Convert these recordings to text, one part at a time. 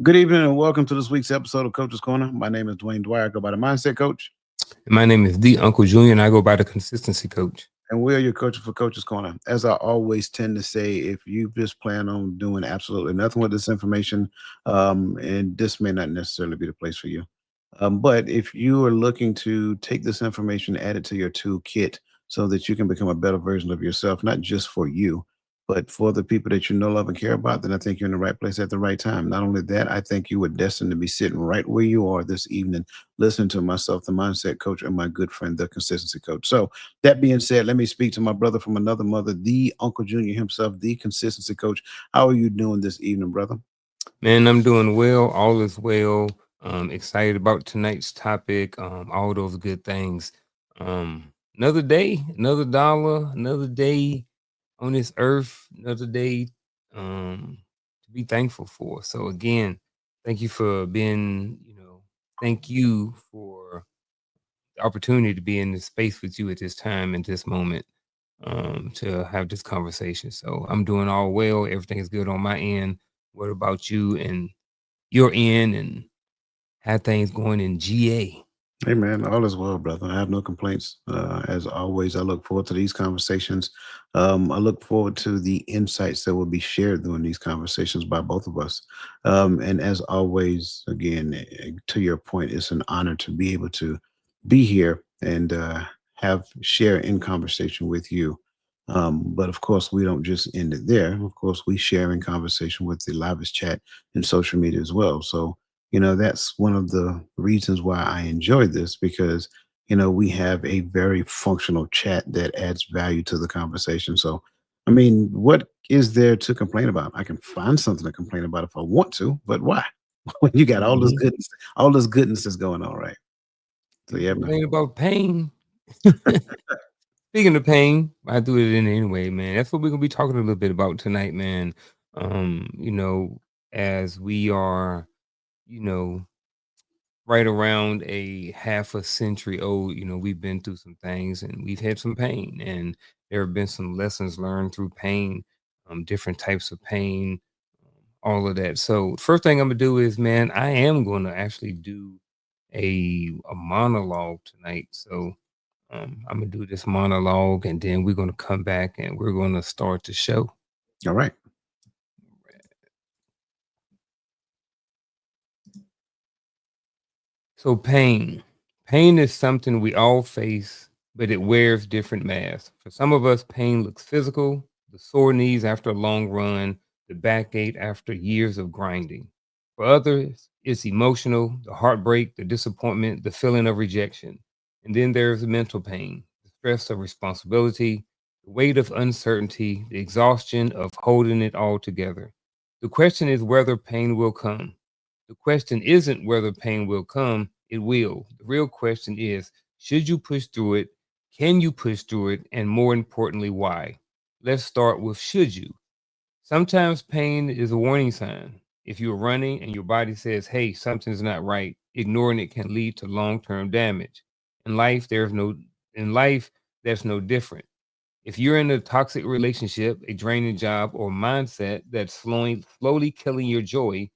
Good evening and welcome to this week's episode of Coach's Corner. My name is Dwayne Dwyer. I go by the Mindset Coach, My name is D Uncle Junior, and I go by the Consistency Coach. and we are your coaches for Coach's Corner. As I always tend to say, if you just plan on doing absolutely nothing with this information, and this may not necessarily be the place for you. But if you are looking to take this information, add it to your toolkit so that you can become a better version of yourself, not just for you, but for the people that you know, love, and care about, then I think you're in the right place at the right time. Not only that, I think you were destined to be sitting right where you are this evening, listening to myself, the mindset coach, and my good friend, the consistency coach. So, that being said, let me speak to my brother from another mother, the Uncle Junior himself, the consistency coach. How are you doing this evening, brother? Man, I'm doing well. All is well. Excited about tonight's topic. All those good things. Another day, another dollar, another day on this earth, another day to be thankful for. So again, thank you for being, thank you for the opportunity to be in this space with you at this time and this moment to have this conversation. So I'm doing all well. Everything is good on my end. What about you and your end and how things going in GA? Hey man, all is well, brother. I have no complaints. As always, I look forward to these conversations. I look forward to the insights that will be shared during these conversations by both of us. And as always, again, to your point, it's an honor to be able to be here and have share in conversation with you. But of course, we don't just end it there. Of course, we share in conversation with the livest chat and social media as well. So that's one of the reasons why I enjoy this because we have a very functional chat that adds value to the conversation. So I mean, what is there to complain about? I can find something to complain about if I want to, but why? When you got Mhm. all this goodness is going on, right? So You yeah, man. complain about pain. Speaking of pain, I do it in anyway, man. That's what we're gonna be talking a little bit about tonight, man. As we are, you know, right around a half a century old, we've been through some things and we've had some pain, and there have been some lessons learned through pain, different types of pain, all of that. So first thing I'm gonna do is, man, I am gonna actually do a monologue tonight. So I'm gonna do this monologue and then we're gonna come back and we're gonna start the show. All right. So pain. Pain is something we all face, but it wears different masks. For some of us, pain looks physical, the sore knees after a long run, the backache after years of grinding. For others, it's emotional, the heartbreak, the disappointment, the feeling of rejection. And then there's the mental pain, the stress of responsibility, the weight of uncertainty, the exhaustion of holding it all together. The question is whether pain will come. The question isn't whether pain will come, it will. The real question is, should you push through it? Can you push through it? And more importantly, why? Let's start with should you. Sometimes pain is a warning sign. If you're running and your body says, hey, something's not right, ignoring it can lead to long-term damage. In life, in life, that's no different. If you're in a toxic relationship, a draining job, or mindset that's slowly killing your joy,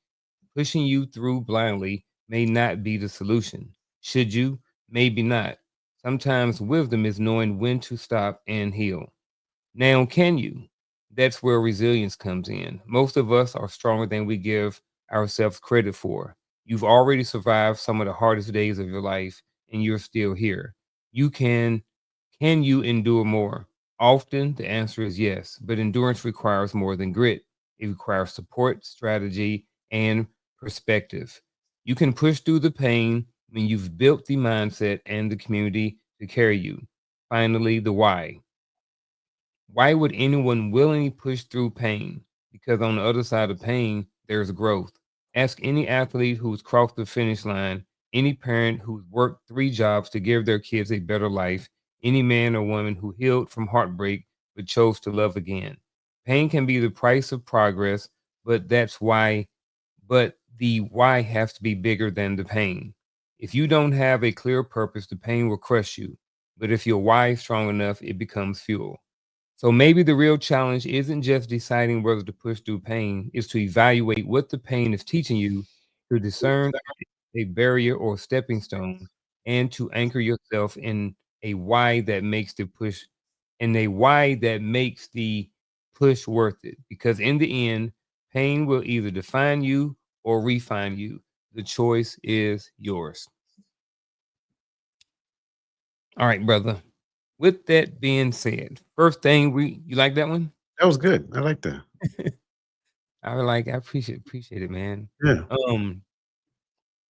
pushing you through blindly may not be the solution. Should you? Maybe not. Sometimes wisdom is knowing when to stop and heal. Now, can you? That's where resilience comes in. Most of us are stronger than we give ourselves credit for. You've already survived some of the hardest days of your life and you're still here. You can you endure more? Often the answer is yes, but endurance requires more than grit. It requires support, strategy, and perspective. You can push through the pain when you've built the mindset and the community to carry you. Finally, the why. Why would anyone willingly push through pain? Because on the other side of pain, there's growth. Ask any athlete who's crossed the finish line, any parent who's worked 3 jobs to give their kids a better life, any man or woman who healed from heartbreak but chose to love again. Pain can be the price of progress, but the why has to be bigger than the pain. If you don't have a clear purpose, the pain will crush you. But if your why is strong enough, it becomes fuel. So maybe the real challenge isn't just deciding whether to push through pain, is to evaluate what the pain is teaching you to discern a barrier or stepping stone, and to anchor yourself a why that makes the push a why that makes the push worth it. Because in the end, pain will either define you or refine you. The choice is yours. All right, brother. With that being said, first thing you like that one? That was good. I like that. I appreciate it, man. Yeah. Um,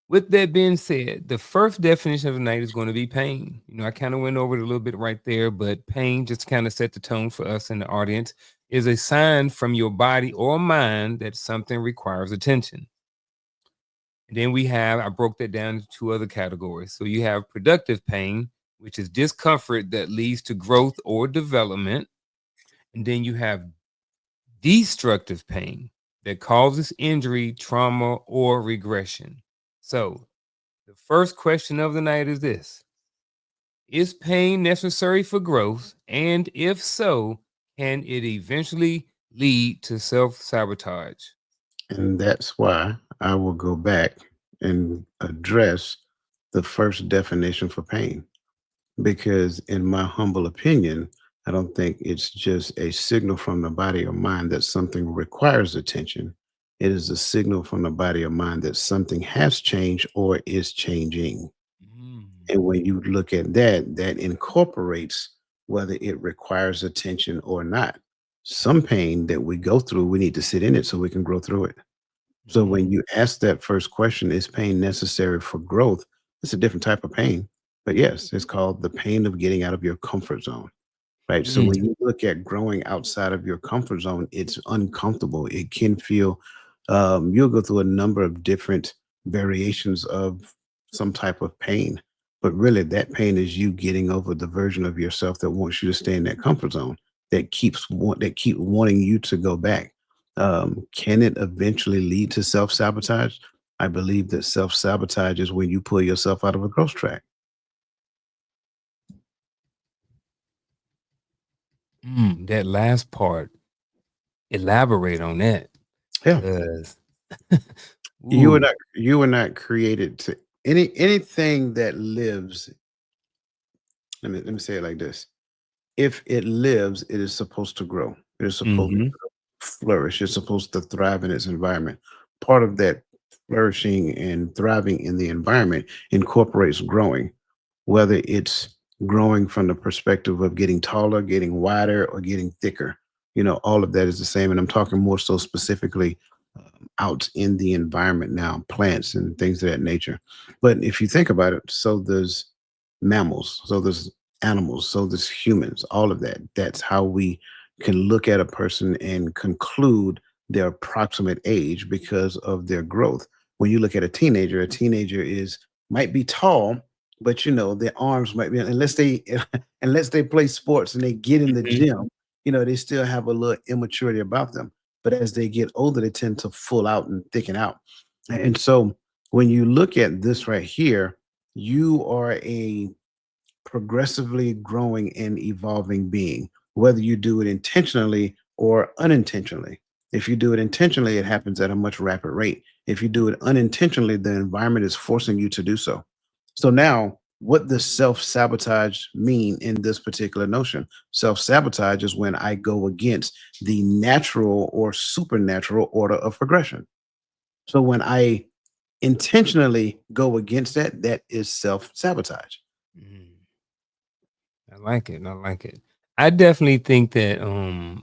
with that being said, the first definition of the night is going to be pain. I kind of went over it a little bit right there, but pain, just kind of set the tone for us in the audience, is a sign from your body or mind that something requires attention. And then I broke that down into two other categories. So you have productive pain, which is discomfort that leads to growth or development. And then you have destructive pain that causes injury, trauma, or regression. So the first question of the night is this: is pain necessary for growth? And if so, can it eventually lead to self sabotage? And that's why I will go back and address the first definition for pain. Because, in my humble opinion, I don't think it's just a signal from the body or mind that something requires attention. It is a signal from the body or mind that something has changed or is changing. Mm. And when you look at that, that incorporates whether it requires attention or not. Some pain that we go through, we need to sit in it so we can grow through it. So Mm. when you ask that first question, is pain necessary for growth? It's a different type of pain. But yes, it's called the pain of getting out of your comfort zone. Right. So Mm. when you look at growing outside of your comfort zone, it's uncomfortable. It can feel, you'll go through a number of different variations of some type of pain. But really, that pain is you getting over the version of yourself that wants you to stay in that comfort zone, that keep wanting you to go back. Can it eventually lead to self sabotage? I believe that self sabotage is when you pull yourself out of a growth track. That last part, elaborate on that. Yeah. Cause You ooh. you were not created to anything that lives. Let me say it like this. If it lives, it is supposed to grow. It is supposed Mhm. to flourish. It's supposed to thrive in its environment. Part of that flourishing and thriving in the environment incorporates growing, whether it's growing from the perspective of getting taller, getting wider, or getting thicker. All of that is the same. And I'm talking more so specifically out in the environment now, plants and things of that nature. But if you think about it, so there's mammals, so there's animals, so there's humans, all of that. That's how we can look at a person and conclude their approximate age because of their growth. When you look at a teenager is might be tall, but their arms might be, unless they unless they play sports and they get in the Mhm. gym, they still have a little immaturity about them. But as they get older, they tend to full out and thicken out. And so when you look at this right here, you are a progressively growing and evolving being, whether you do it intentionally or unintentionally. If you do it intentionally, it happens at a much rapid rate. If you do it unintentionally, the environment is forcing you to do so. So now, what does self sabotage mean in this particular notion? Self sabotage is when I go against the natural or supernatural order of progression. So when I intentionally go against that, that is self sabotage. Mm. I like it. I like it. I definitely think that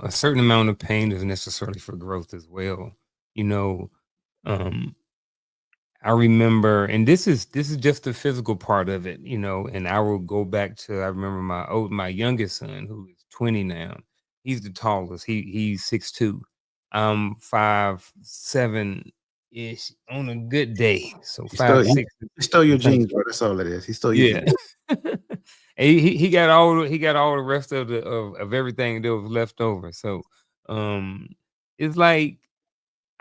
a certain amount of pain is necessary for growth as well. You know, um I remember, and this is just the physical part of it, and I will go back to, I remember my youngest son, who is 20 now. He's the tallest. He's 6'2". I'm 5'7" ish on a good day. So He stole five, he, 6 he stole your is kind of jeans, bro. That's all it is. He stole your yeah. jeans. And he got all the rest of everything that was left over. So um it's like,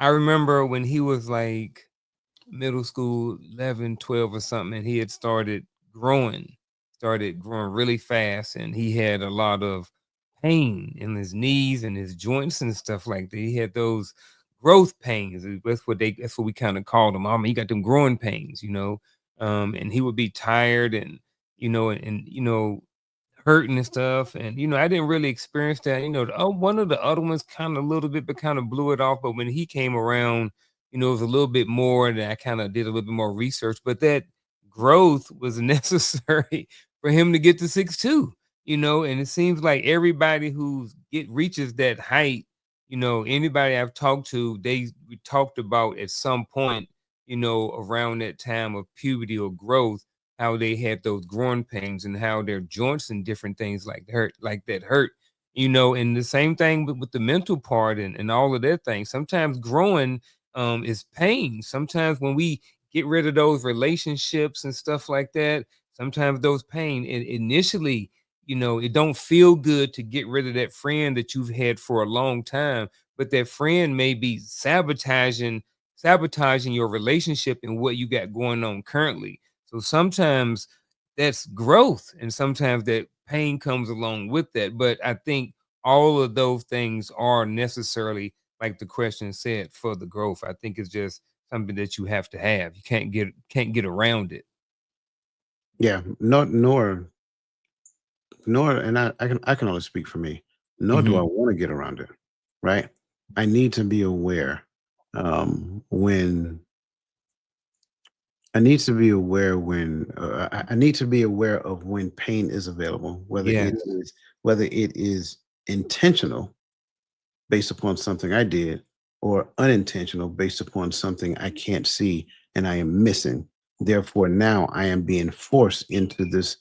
I remember when he was like middle school, 11, 12 or something, and he had started growing really fast, and he had a lot of pain in his knees and his joints and stuff like that. He had those growth pains. That's what we kind of called them. I mean, he got them growing pains, and he would be tired and hurting and stuff. And I didn't really experience that. One of the other ones kind of a little bit, but kind of blew it off. But when he came around, it was a little bit more, and I kind of did a little bit more research. But that growth was necessary for him to get to 6'2", and it seems like everybody who reaches that height, anybody I've talked to, we talked about at some point, around that time of puberty or growth, how they had those growing pains and how their joints and different things like that hurt. And the same thing with the mental part and all of that thing. Sometimes growing is pain. Sometimes when we get rid of those relationships and stuff like that, sometimes those pain initially, it don't feel good to get rid of that friend that you've had for a long time, but that friend may be sabotaging your relationship and what you got going on currently. So sometimes that's growth, and sometimes that pain comes along with that. But I think all of those things are necessarily, like the question said, for the growth. I think it's just something that you have to have. You can't get around it. Yeah, nor, and I can only speak for me. Nor do I Mhm. want to get around it, right? I need to be aware when I need to be aware when I need to be aware of when pain is available, Yes. whether it is intentional based upon something I did, or unintentional based upon something I can't see and I am missing. Therefore, now I am being forced into this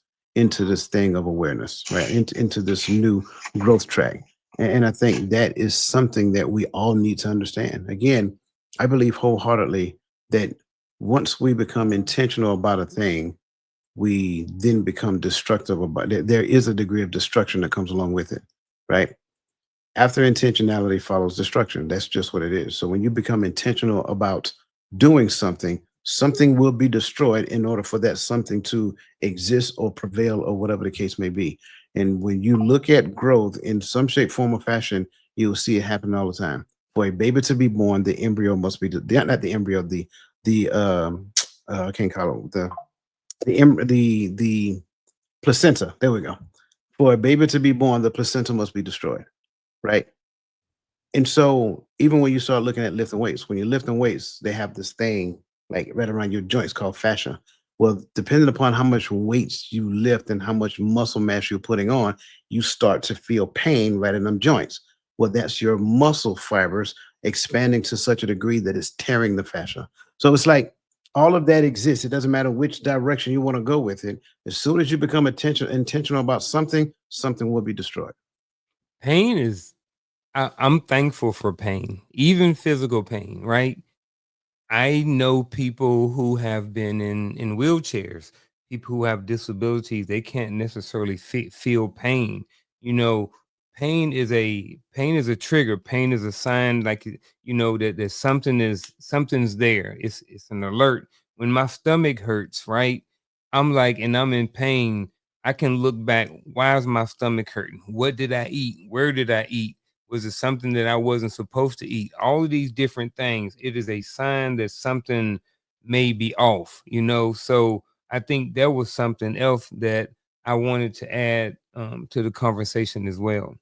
thing of awareness, right? Into this new growth track. And I think that is something that we all need to understand. Again, I believe wholeheartedly that once we become intentional about a thing, we then become destructive about it. There is a degree of destruction that comes along with it, right? After intentionality follows destruction. That's just what it is. So when you become intentional about doing something, something will be destroyed in order for that something to exist or prevail or whatever the case may be. And when you look at growth in some shape, form, or fashion, you'll see it happen all the time. For a baby to be born, the embryo must be not the embryo, the I can't call it the placenta. There we go. For a baby to be born, the placenta must be destroyed, right? And so even when you start looking at lifting weights, when you're lifting weights, they have this thing like right around your joints called fascia. Well, depending upon how much weights you lift and how much muscle mass you're putting on, you start to feel pain right in them joints. Well, that's your muscle fibers expanding to such a degree that it's tearing the fascia. So it's like all of that exists. It doesn't matter which direction you want to go with it. As soon as you become intentional about something, something will be destroyed. Pain is I'm thankful for pain, even physical pain, right? I know people who have been in wheelchairs, people who have disabilities. They can't necessarily feel pain. You know, pain is a trigger. Pain is a sign, like that there's something's there. It's an alert. When my stomach hurts, right? I'm like, and I'm in pain. I can look back. Why is my stomach hurting? What did I eat? Where did I eat? Was it something that I wasn't supposed to eat? All of these different things, it is a sign that something may be off. So I think there was something else that I wanted to add to the conversation as well.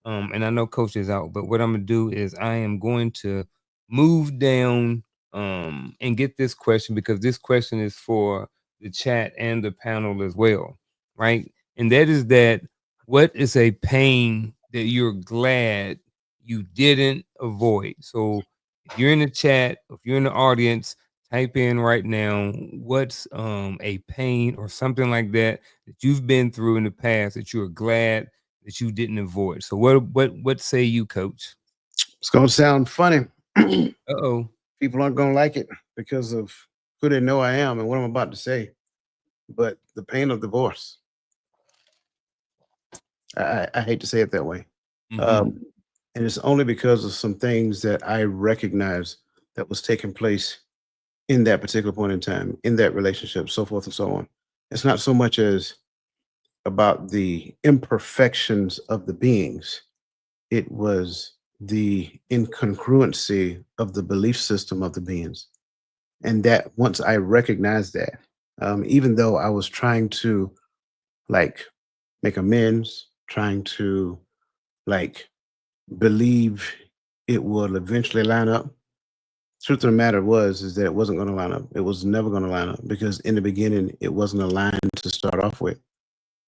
And I know coach is out, but what I'm gonna do is I am going to move down and get this question, because this question is for the chat and the panel as well, right? And that is that, what is a pain that you're glad you didn't avoid? So if you're in the chat, if you're in the audience, type in right now, what's a pain or something like that that you've been through in the past that you're glad that you didn't avoid. So what say you, coach? It's going to sound funny. Uh-oh. People aren't going to like it because of who they know I am and what I'm about to say. But the pain of divorce, I hate to say it that way. Mhm. Um, and it's only because of some things that I recognize that was taking place in that particular point in time, in that relationship, so forth and so on. It's not so much as about the imperfections of the beings, it was the incongruency of the belief system of the beings. And that once I recognized that, even though I was trying to like make amends, trying to like believe it will eventually line up. Truth of the matter was is that it wasn't going to line up. It was never going to line up because in the beginning it wasn't aligned to start off with.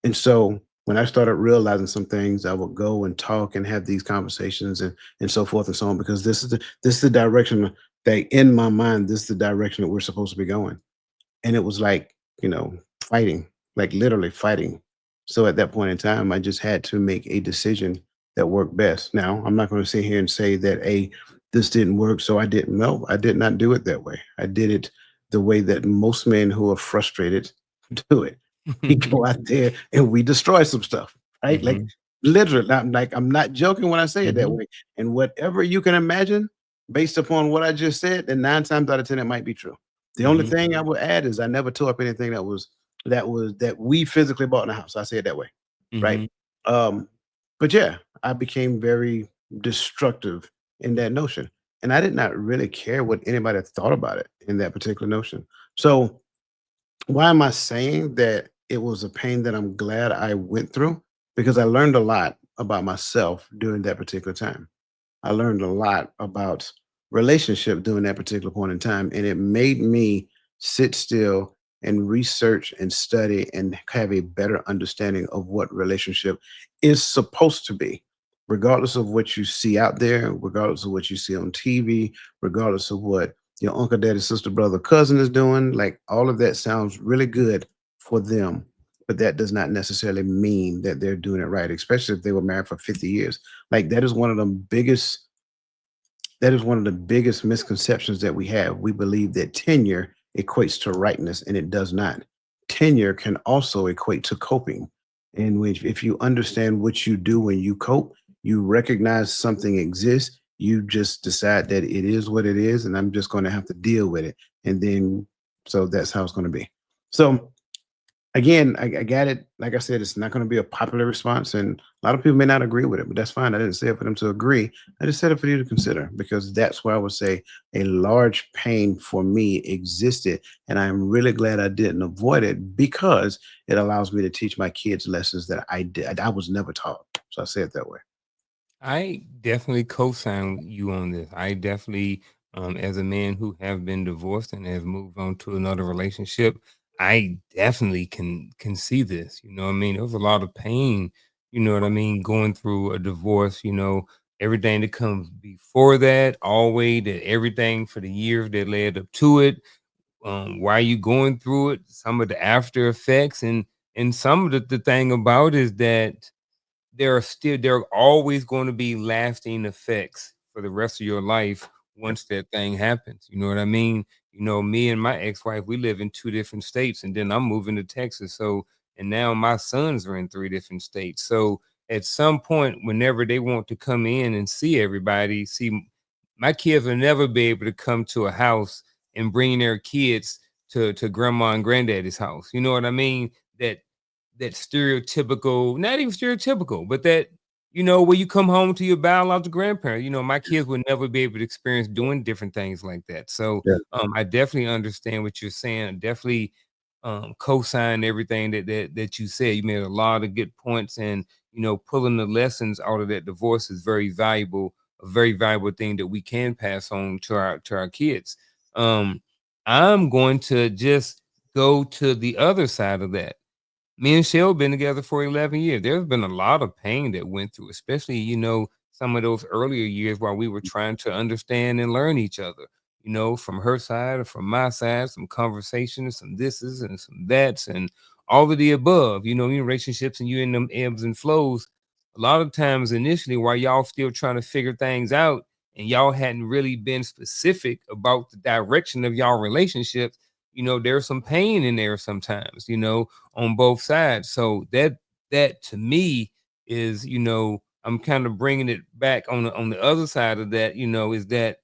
And so when I started realizing some things, I would go and talk and have these conversations and so forth and so on because this is the direction that in my mind this is the direction that we're supposed to be going. And it was like, fighting, like literally fighting. So at that point in time, I just had to make a decision that worked best. Now, I'm not going to sit here and say that this didn't work, so I didn't. No, I did not do it that way. I did it the way that most men who are frustrated do it. We go out there and we destroy some stuff, right? Like Mhm, literally, I'm not joking when I say it that mhm, way. And whatever you can imagine, based upon what I just said, then 9 times out of 10 it might be true. The only mhm, thing I would add is I never tore up anything that we physically bought in the house. I say it that way, right? mhm. Um, but yeah, I became very destructive in that notion, and I did not really care what anybody thought about it in that particular notion. So why am I saying that it was a pain that I'm glad I went through? Because I learned a lot about myself during that particular time. I learned a lot about relationship during that particular point in time, and it made me sit still and research and study and have a better understanding of what relationship is supposed to be, regardless of what you see out there, regardless of what you see on TV, regardless of what your uncle, daddy, sister, brother, cousin is doing. Like all of that sounds really good for them, but that does not necessarily mean that they're doing it right, especially if they were married for 50 years. Like that is one of the biggest misconceptions that we have. We believe that tenure equates to rightness, and it does not. Tenure can also equate to coping, in which, if you understand what you do when you cope, you recognize something exists, you just decide that it is what it is, and I'm just going to have to deal with it. And then, so that's how it's going to be. So, again, I got it. Like I said, it's not going to be a popular response, and a lot of people may not agree with it, but that's fine. I didn't say it for them to agree. I just said it for you to consider because that's where I would say a large pain for me existed, and I'm really glad I didn't avoid it because it allows me to teach my kids lessons that I was never taught. So I say it that way. I definitely co-sign you on this. I definitely, as a man who have been divorced and has moved on to another relationship, I definitely can see this. You know what I mean? There was a lot of pain, you know what I mean, going through a divorce, everything that comes before that, always that everything for the years that led up to it. Why you going through it, some of the after effects, and some of the thing about is that there are always going to be lasting effects for the rest of your life Yep. once that thing happens. You know what I mean? Me and my ex-wife, we live in two different states, and then I'm moving to Texas. So, and now my sons are in three different states. So, at some point, whenever they want to come in and see everybody, my kids will never be able to come to a house and bring their kids to grandma and granddaddy's house. You know what I mean? That stereotypical, not even stereotypical, but that, where you come home to your biological grandparents. My kids would never be able to experience doing different things like that. So Yeah. I definitely understand what you're saying. I definitely co-sign everything that you said. You made a lot of good points, and pulling the lessons out of that divorce is very valuable, a very valuable thing that we can pass on to our kids. Um, I'm going to just go to the other side of that. Me and Shell been together for 11 years. There's been a lot of pain that went through, especially, some of those earlier years while we were trying to understand and learn each other, from her side or from my side, some conversations, some thises and some that's and all of the above, in relationships and you in them ebbs and flows. A lot of times initially while y'all still trying to figure things out and y'all hadn't really been specific about the direction of y'all relationships, there's some pain in there sometimes, on both sides. So that to me is, I'm kind of bringing it back on the other side of that, is that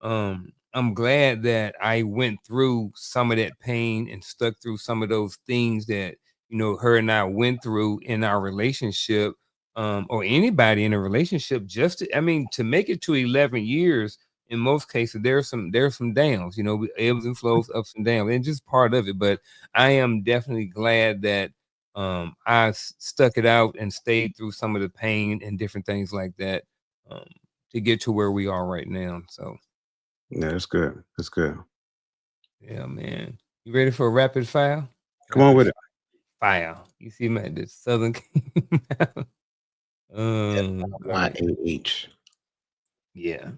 I'm glad that I went through some of that pain and stuck through some of those things that, her and I went through in our relationship. or anybody in a relationship, just to, I mean, to make it to 11 years, in most cases, there's some downs, ebbs and flows, ups and downs, and just part of it. But I am definitely glad that stuck it out and stayed through some of the pain and different things like that, um, to get to where we are right now. So Yeah, that's good. That's good. yeah, man. You ready for a rapid fire? Come on Rapid with fi- it. fire. You see, man, the Southern all right. YAH. Yeah.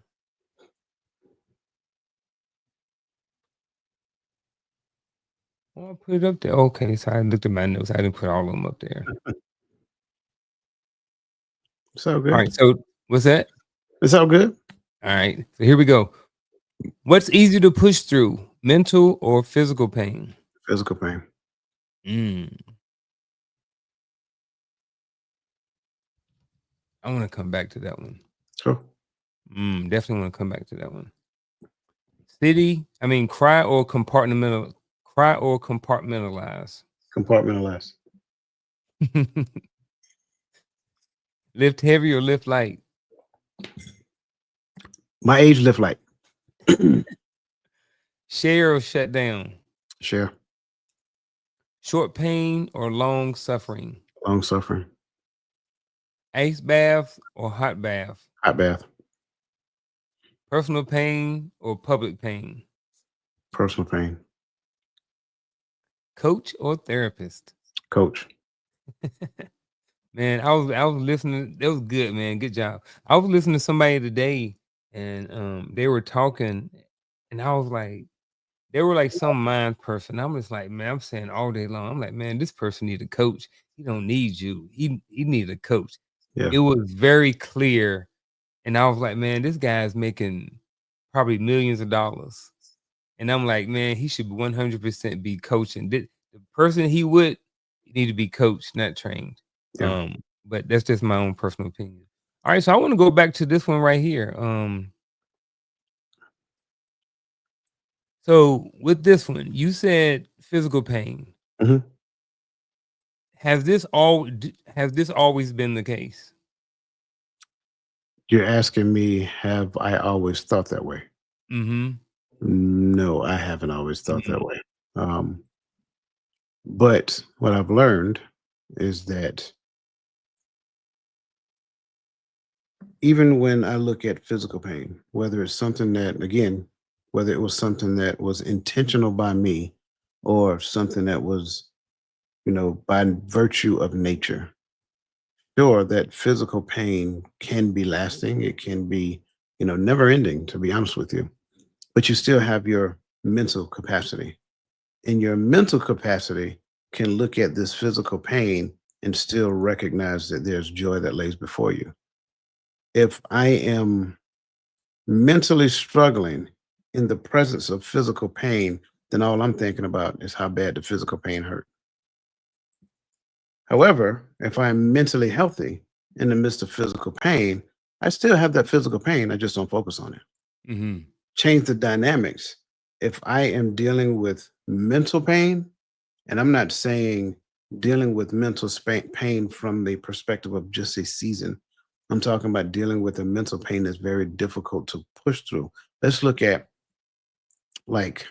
Oh, I put it up there. Okay, so I looked at my notes. I didn't put all of them up there. It's all All good. right. So what's that? It's all good. All right. So here we go. What's easier to push through, mental or physical pain? Physical pain. Mm, I want to come back to that one. Sure. Definitely want to come back to that one. Cry or compartmentalize. Compartmentalize. Lift heavy or lift light. My age lift light. Share or shut down. Share. Short pain or long suffering. Long suffering. Ice bath or hot bath. Hot bath. Personal pain or public pain. Personal pain. Coach or therapist. Coach. Man, I was listening. That was good, man. Good job. I was listening to somebody today, and they were talking, and I was like, they were like some mind person. I'm just like, man, I'm saying all day long. I'm like, man, this person need a coach. He don't need you. He need a coach. Yeah. It was very clear, and I was like, man, this guy's making probably millions of dollars, and I'm like, man, he should 100% be coaching. The person he would need to be coached, not trained. Yeah. But that's just my own personal opinion. All right, so I want to go back to this one right here. So with this one, you said physical pain. hmm Has this always been the case? You're asking me, have I always thought that way? Mhm. No, I haven't always thought that Mhm. way. Um, but what I've learned is that even when I look at physical pain, whether it's something that, again, whether it was something that was intentional by me or something that was, by virtue of nature, sure, that physical pain can be lasting. It can be, never ending, to be honest with you. But you still have your mental capacity. And your mental capacity can look at this physical pain and still recognize that there's joy that lays before you. If I am mentally struggling in the presence of physical pain, then all I'm thinking about is how bad the physical pain hurt. However, if I'm mentally healthy in the midst of physical pain, I still have that physical pain. I just don't focus on it. Mhm. Change the dynamics. If I am dealing with mental pain, and I'm not saying dealing with pain from the perspective of just a season, I'm talking about dealing with a mental pain that's very difficult to push through. Let's look at, like,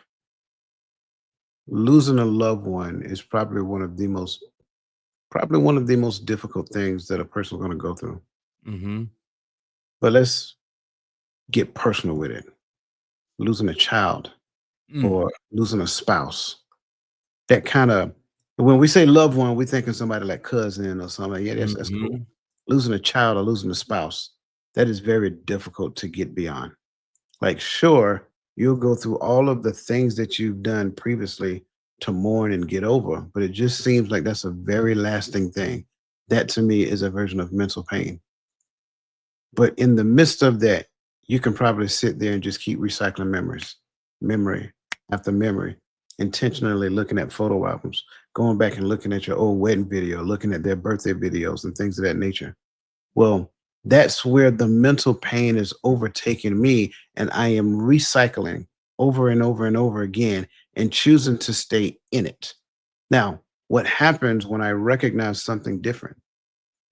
losing a loved one is probably one of the most difficult things that a person's going to go through. Mhm. But let's get personal with it. Losing a child Mm. or losing a spouse. That kind of, when we say loved one, we thinking somebody like cousin or something. Yeah, that's cool. Mhm. Losing a child or losing a spouse, that is very difficult to get beyond. Like, sure, you'll go through all of the things that you've done previously to mourn and get over, but it just seems like that's a very lasting thing. That to me is a version of mental pain. But in the midst of that, you can probably sit there and just keep recycling memories, memory after memory, intentionally looking at photo albums, going back and looking at your old wedding video, looking at their birthday videos and things of that nature. Well, that's where the mental pain is overtaking me, and I am recycling over and over and over again and choosing to stay in it. Now, what happens when I recognize something different,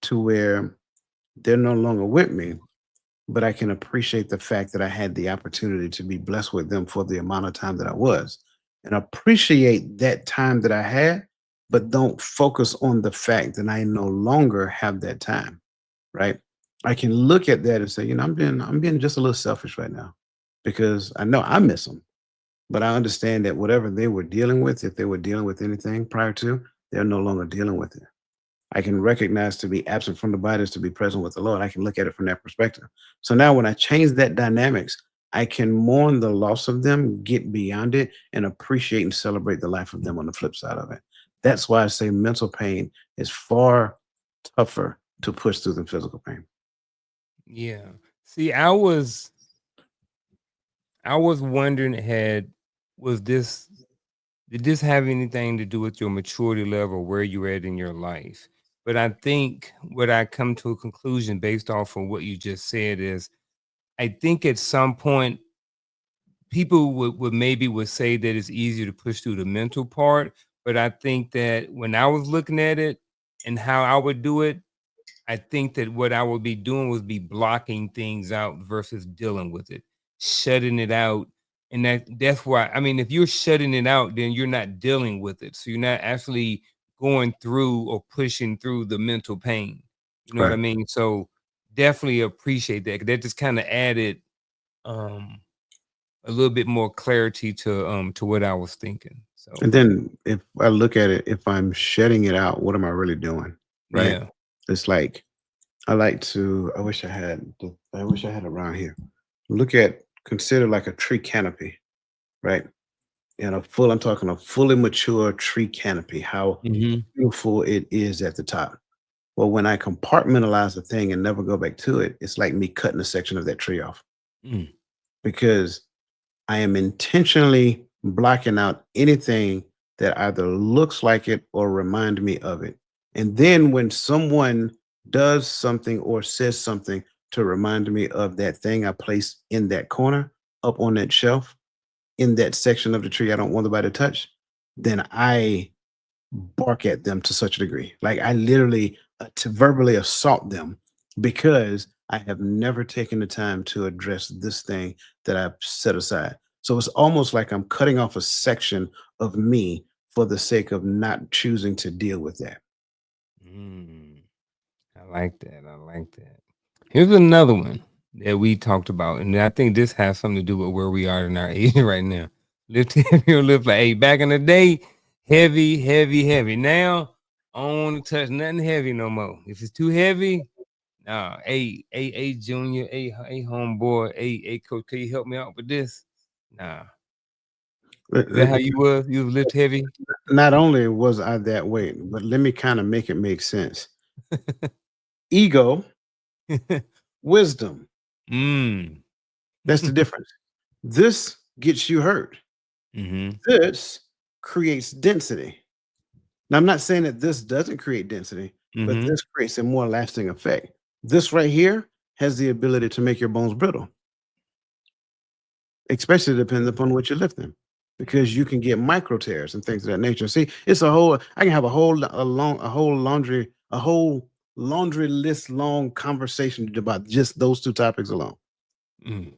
to where They're no longer with me, but I can appreciate the fact that I had the opportunity to be blessed with them for the amount of time that I was, and appreciate that time that I had, but don't focus on the fact that I no longer have that time, right? I can look at that and say, I'm being just a little selfish right now because I know I miss them, but I understand that whatever they were dealing with, if they were dealing with anything prior to, they're no longer dealing with it. I can recognize to be absent from the body is to be present with the Lord. I can look at it from that perspective. So now when I change that dynamics, I can mourn the loss of them, get beyond it, and appreciate and celebrate the life of them on the flip side of it. That's why I say mental pain is far tougher to push through than physical pain. Yeah. See, I was wondering, had was this did this have anything to do with your maturity level, where you're at in your life? But I think what I come to a conclusion based off of what you just said is, I think at some point people would maybe would say that it's easier to push through the mental part. But I think that when I was looking at it and how I would do it, I think that what I would be doing was be blocking things out versus dealing with it, shutting it out. And that's why, I mean, if you're shutting it out, then you're not dealing with it. So you're not actually going through or pushing through the mental pain. You know what I Right. mean? So definitely appreciate that. 'Cause that just kind of added um a little bit more clarity to what I was thinking. So And then if I look at it, if I'm shedding it out, what am I really doing? Right. yeah. It's like I like to, I wish I had it around here. Look at, consider like a tree canopy, right? And I'm talking a fully mature tree canopy, how Hmm. beautiful it is at the top. Well, when I compartmentalize the thing and never go back to it, it's like me cutting a section of that tree off Mm, because I am intentionally blocking out anything that either looks like it or remind me of it. And then when someone does something or says something to remind me of that thing I placed in that corner, up on that shelf, in that section of the tree I don't want nobody to touch, then I bark at them to such a degree. Like I literally to verbally assault them because I have never taken the time to address this thing that I've set aside. So it's almost like I'm cutting off a section of me for the sake of not choosing to deal with that. mm. I like that. I like that. Here's another one that we talked about, and I think this has something to do with where we are in our age right now. Lift heavy or lift like, hey, back in the day, heavy, heavy, heavy. Now, I don't want to touch nothing heavy no more. If it's too heavy, nah. Hey, junior, hey, homeboy, hey, coach, can you help me out with this? Nah. Is that how you was? You was lift heavy? Not only was I that way, but let me kind of make it make sense. Ego, wisdom. Mm. That's the difference. This gets you hurt. Mm-hmm. This creates density. Now, I'm not saying that this doesn't create density, but Mm-hmm. this creates a more lasting effect. This right here has the ability to make your bones brittle, especially depending upon what you're lifting, because you can get micro tears and things of that nature. See, it's a whole. I can have a whole laundry list long conversation about just those two topics alone. Mm.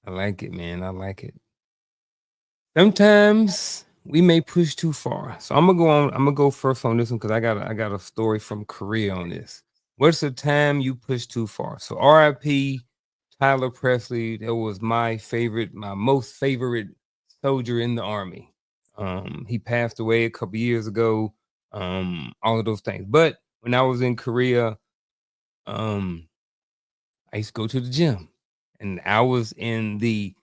I like it, man. I like it. Sometimes we may push too far. So I'm gonna go on. I'm gonna go first on this one because I got a story from Korea on this. What's the time you push too far? So R.I.P. Tyler Presley. That was my most favorite soldier in the army. He passed away a couple years ago. All of those things. But when I was in Korea, um, I used to go to the gym, and I was in the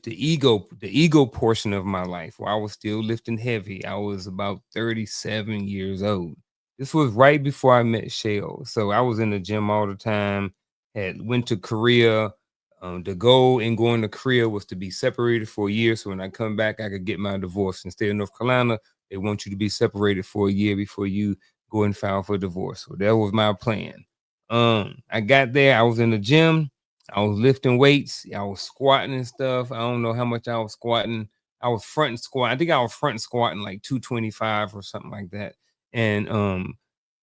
ego portion of my life where I was still lifting heavy. I was about 37 years old. This was right before I met Shell. So I was in the gym all the time, had went to Korea. The goal in going to Korea was to be separated for a year. So when I come back, I could get my divorce. Instead of North Carolina, they want you to be separated for a year before you go and file for divorce. So that was my plan. I got there, I was in the gym, I was lifting weights, I was squatting and stuff. I don't know how much I was squatting. I was front and squat. I think I was front and squatting like 225 or something like that. And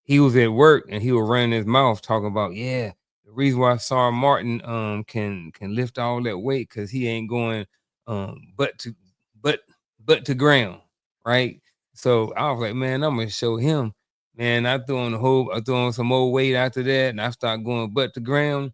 he was at work and he was running his mouth talking about, yeah, the reason why Sar Martin can lift all that weight because he ain't going but to but but to ground, right? So I was like, man, I'm gonna show him. Man, I threw on some more weight after that, and I started going butt to ground.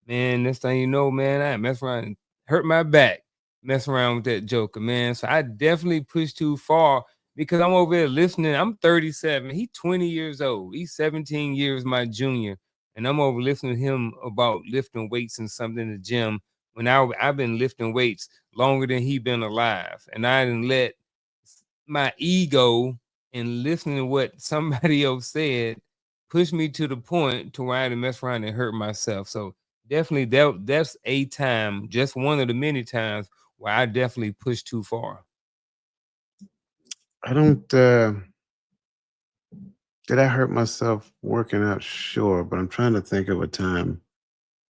Man, next thing you know, man, I mess around and hurt my back, mess around with that joker, man. So I definitely pushed too far because I'm over there listening. I'm 37. He 20 years old. He's 17 years my junior. And I'm over listening to him about lifting weights and something in the gym when I've been lifting weights longer than he been alive. And I didn't let my ego and listening to what somebody else said push me to the point to where I had to mess around and hurt myself. So definitely that's a time, just one of the many times where I definitely pushed too far. I don't. Did I hurt myself working out? Sure, but I'm trying to think of a time,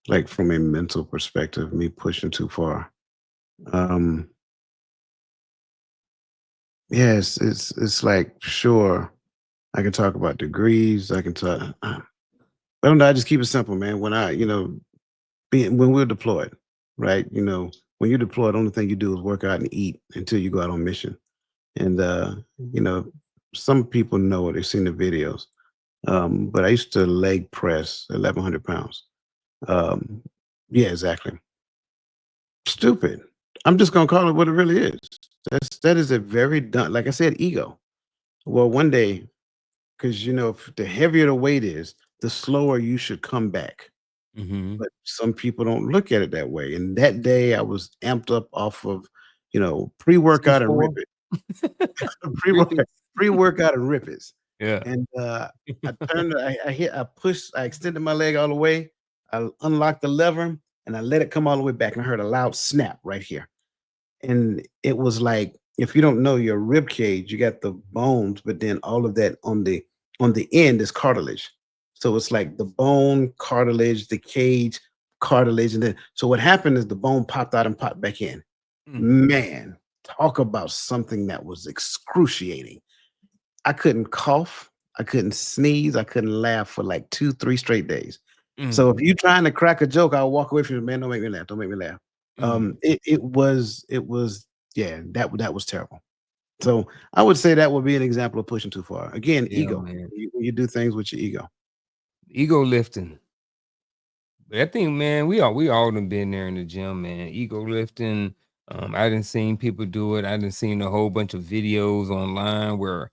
like from a mental perspective, me pushing too far. Um, yes, it's like sure, I can talk about degrees. I can talk. I don't know. I just keep it simple, man. When being when we're deployed, right? When you're deployed, the only thing you do is work out and eat until you go out on mission. And you know, some people know it. They've seen the videos. But I used to leg press 1,100 pounds. Um, yeah, exactly. Stupid. I'm just gonna call it what it really is. That is a very done. Like I said, ego. Well, one day, because if the heavier the weight is, the slower you should come back. Mhm. But some people don't look at it that way. And that day, I was amped up off of, pre-workout and C4? rip it, pre-workout, Rickets? pre-workout and rip it. Yeah. And I pushed, I extended my leg all the way. I unlocked the lever and I let it come all the way back. And I heard a loud snap right here. And it was like, if you don't know your rib cage, you got the bones, but then all of that on the end is cartilage. So it's like the bone, cartilage, the cage, cartilage, and then so what happened is the bone popped out and popped back in. Mm, Man, talk about something that was excruciating. I couldn't cough, I couldn't sneeze, I couldn't laugh for like 2, 3 straight days. So if mm, you trying to crack a joke, I'll walk away from you, man. Don't make me laugh. Don't make me laugh. mm. It was yeah, that was terrible. So I would say that would be an example of pushing too far. Again, Yeah, ego. man. You do things with your ego. Ego lifting. But I think, man, we all done been there in the gym, man. Ego lifting. I didn't seen people do it. I didn't seen a whole bunch of videos online where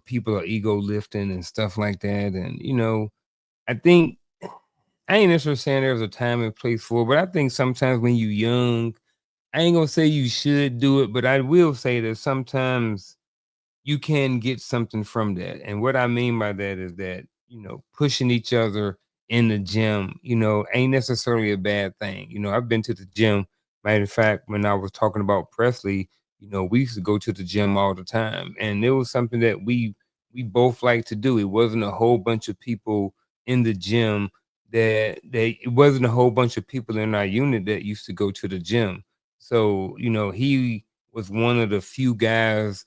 people are ego lifting and stuff like that. And I think I ain't necessarily saying there's a time and place for it, but I think sometimes when you young, I ain't gonna say you should do it, but I will say that sometimes you can get something from that. And what I mean by that is that, pushing each other in the gym, ain't necessarily a bad thing. I've been to the gym. Matter of fact, when I was talking about Presley, we used to go to the gym all the time. And it was something that we both like to do. It wasn't a whole bunch of people in the gym it wasn't a whole bunch of people in our unit that used to go to the gym. So, he was one of the few guys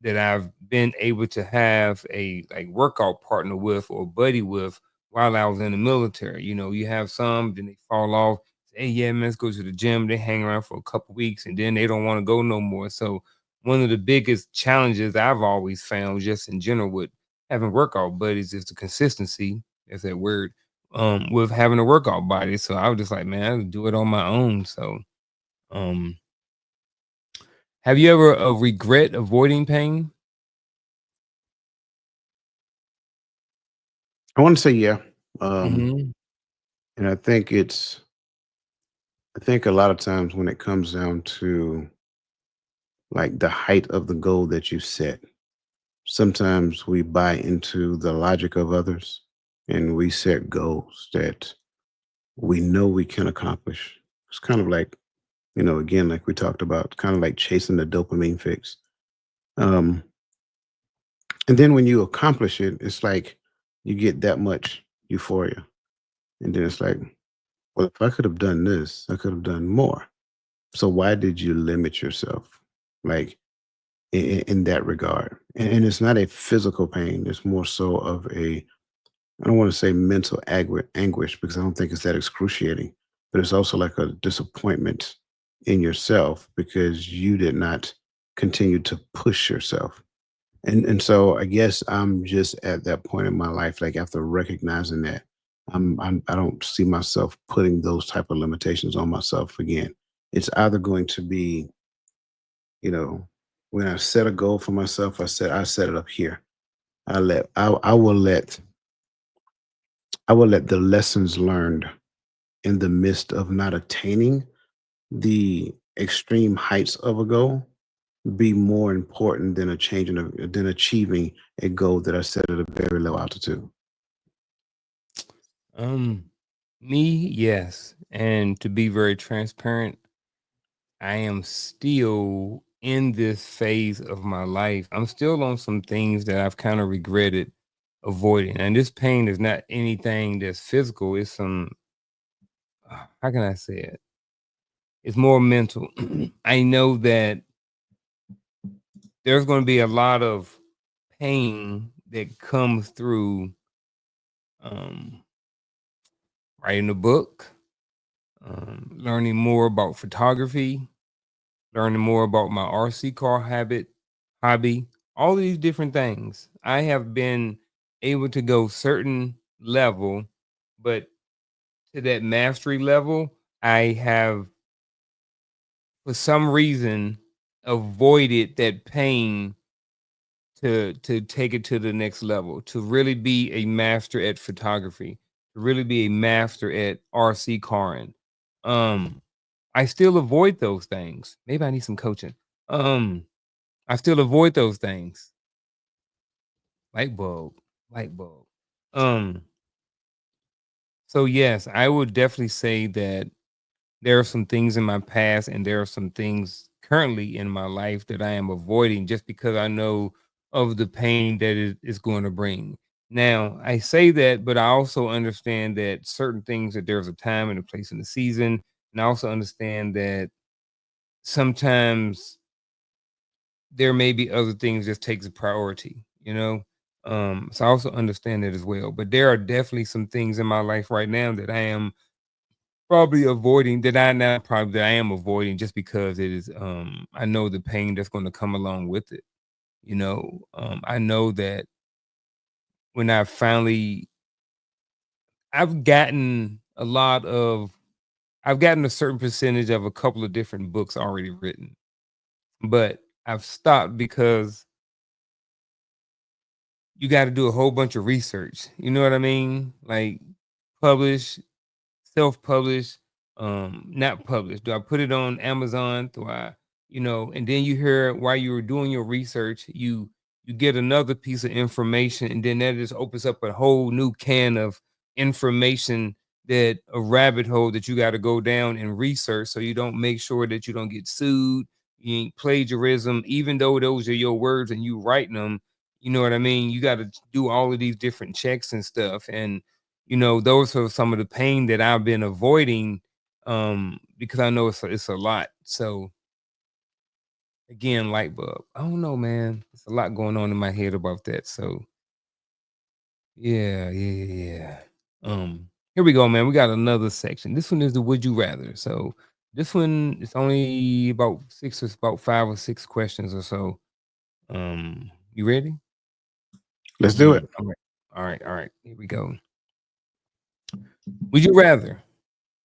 that I've been able to have a like workout partner with or buddy with while I was in the military. You have some, then they fall off. Say, hey, yeah, man, let's go to the gym. They hang around for a couple weeks and then they don't want to go no more. So one of the biggest challenges I've always found just in general with having workout buddies is the consistency. That's that word. With having a workout body. So I was just like, man, I would do it on my own. So um have you ever regret avoiding pain? I want to say yeah. Um, Mhm. and I think a lot of times when it comes down to like the height of the goal that you set, sometimes we buy into the logic of others and we set goals that we know we can accomplish. It's kind of like, again, like we talked about, kind of like chasing the dopamine fix. Um, and then when you accomplish it, it's like you get that much euphoria. And then it's like, well, if I could have done this, I could have done more. So why did you limit yourself? Like in that regard. And it's not a physical pain, it's more so of a I don't want to say mental anguish because I don't think it's that excruciating, but it's also like a disappointment in yourself because you did not continue to push yourself. And so I guess I'm just at that point in my life, like after recognizing that I don't see myself putting those type of limitations on myself again. It's either going to be, you know, when I set a goal for myself, I set it up here. I will let the lessons learned in the midst of not attaining the extreme heights of a goal be more important than than achieving a goal that I set at a very low altitude. Um, Me, yes. And to be very transparent, I am still in this phase of my life. I'm still on some things that I've kind of regretted avoiding. And this pain is not anything that's physical. It's some, how can I say it? It's more mental. I know that there's going to be a lot of pain that comes through um, writing a book, learning more about photography, learning more about my RC car hobby, all these different things. I have been able to go certain level, but to that mastery level, I have for some reason avoided that pain to take it to the next level, to really be a master at photography, to really be a master at RC carring. Um, I still avoid those things. Maybe I need some coaching. Um, I still avoid those things. Light bulb, light bulb. Um, so yes, I would definitely say that there are some things in my past and there are some things currently in my life that I am avoiding just because I know of the pain that it is going to bring. Now, I say that, but I also understand that certain things that there's a time and a place in the season. And I also understand that sometimes there may be other things that takes a priority, you know? So I also understand that as well. But there are definitely some things in my life right now that I am probably avoiding that I now probably that I am avoiding just because it is I know the pain that's going to come along with it. I know that when I finally I've gotten a lot of I've gotten a certain percentage of a couple of different books already written, but I've stopped because you got to do a whole bunch of research. You know what I mean? Like publish, self-publish, not publish. Do I put it on Amazon? Do I, and then you hear while you were doing your research, you get another piece of information, and then that just opens up a whole new can of information that a rabbit hole that you got to go down and research so you don't make sure that you don't get sued, you ain't plagiarism, even though those are your words and you writing them, you know what I mean? You got to do all of these different checks and stuff. And those are some of the pain that I've been avoiding, because I know it's a lot. So again, light bulb. I don't know, man. It's a lot going on in my head about that. So yeah, yeah, yeah, yeah. Here we go, man. We got another section. This one is the would you rather. So this one is only about 5 or 6 questions or so. You ready? Let's do it. All right. All right, all right. Here we go. Would you rather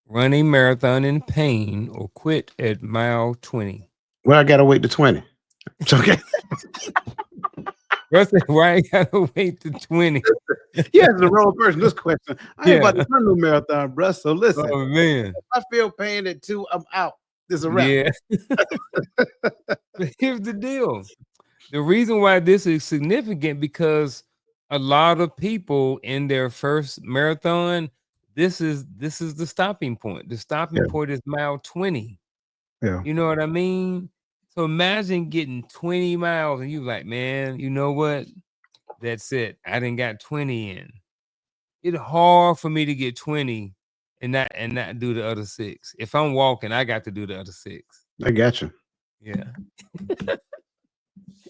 run a marathon in pain or quit at mile 20? Well, I gotta wait to 20. It's okay. Russ said, why I gotta wait to 20? You asked the wrong person this question. I ain't about Yeah. to run no marathon, bruh. So listen, Oh man. if I feel pain at 2, I'm out. This a wrap. Yeah. But here's the deal. The reason why this is significant because a lot of people in their first marathon, this is the stopping point. The stopping Yeah, point is mile 20. yeah. You know what I mean? So imagine getting 20 miles and you like, man, you know what? That's it. I didn't got 20 in. It's hard for me to get 20 and not do the other six. If I'm walking, I got to do the other six. I got you. Yeah.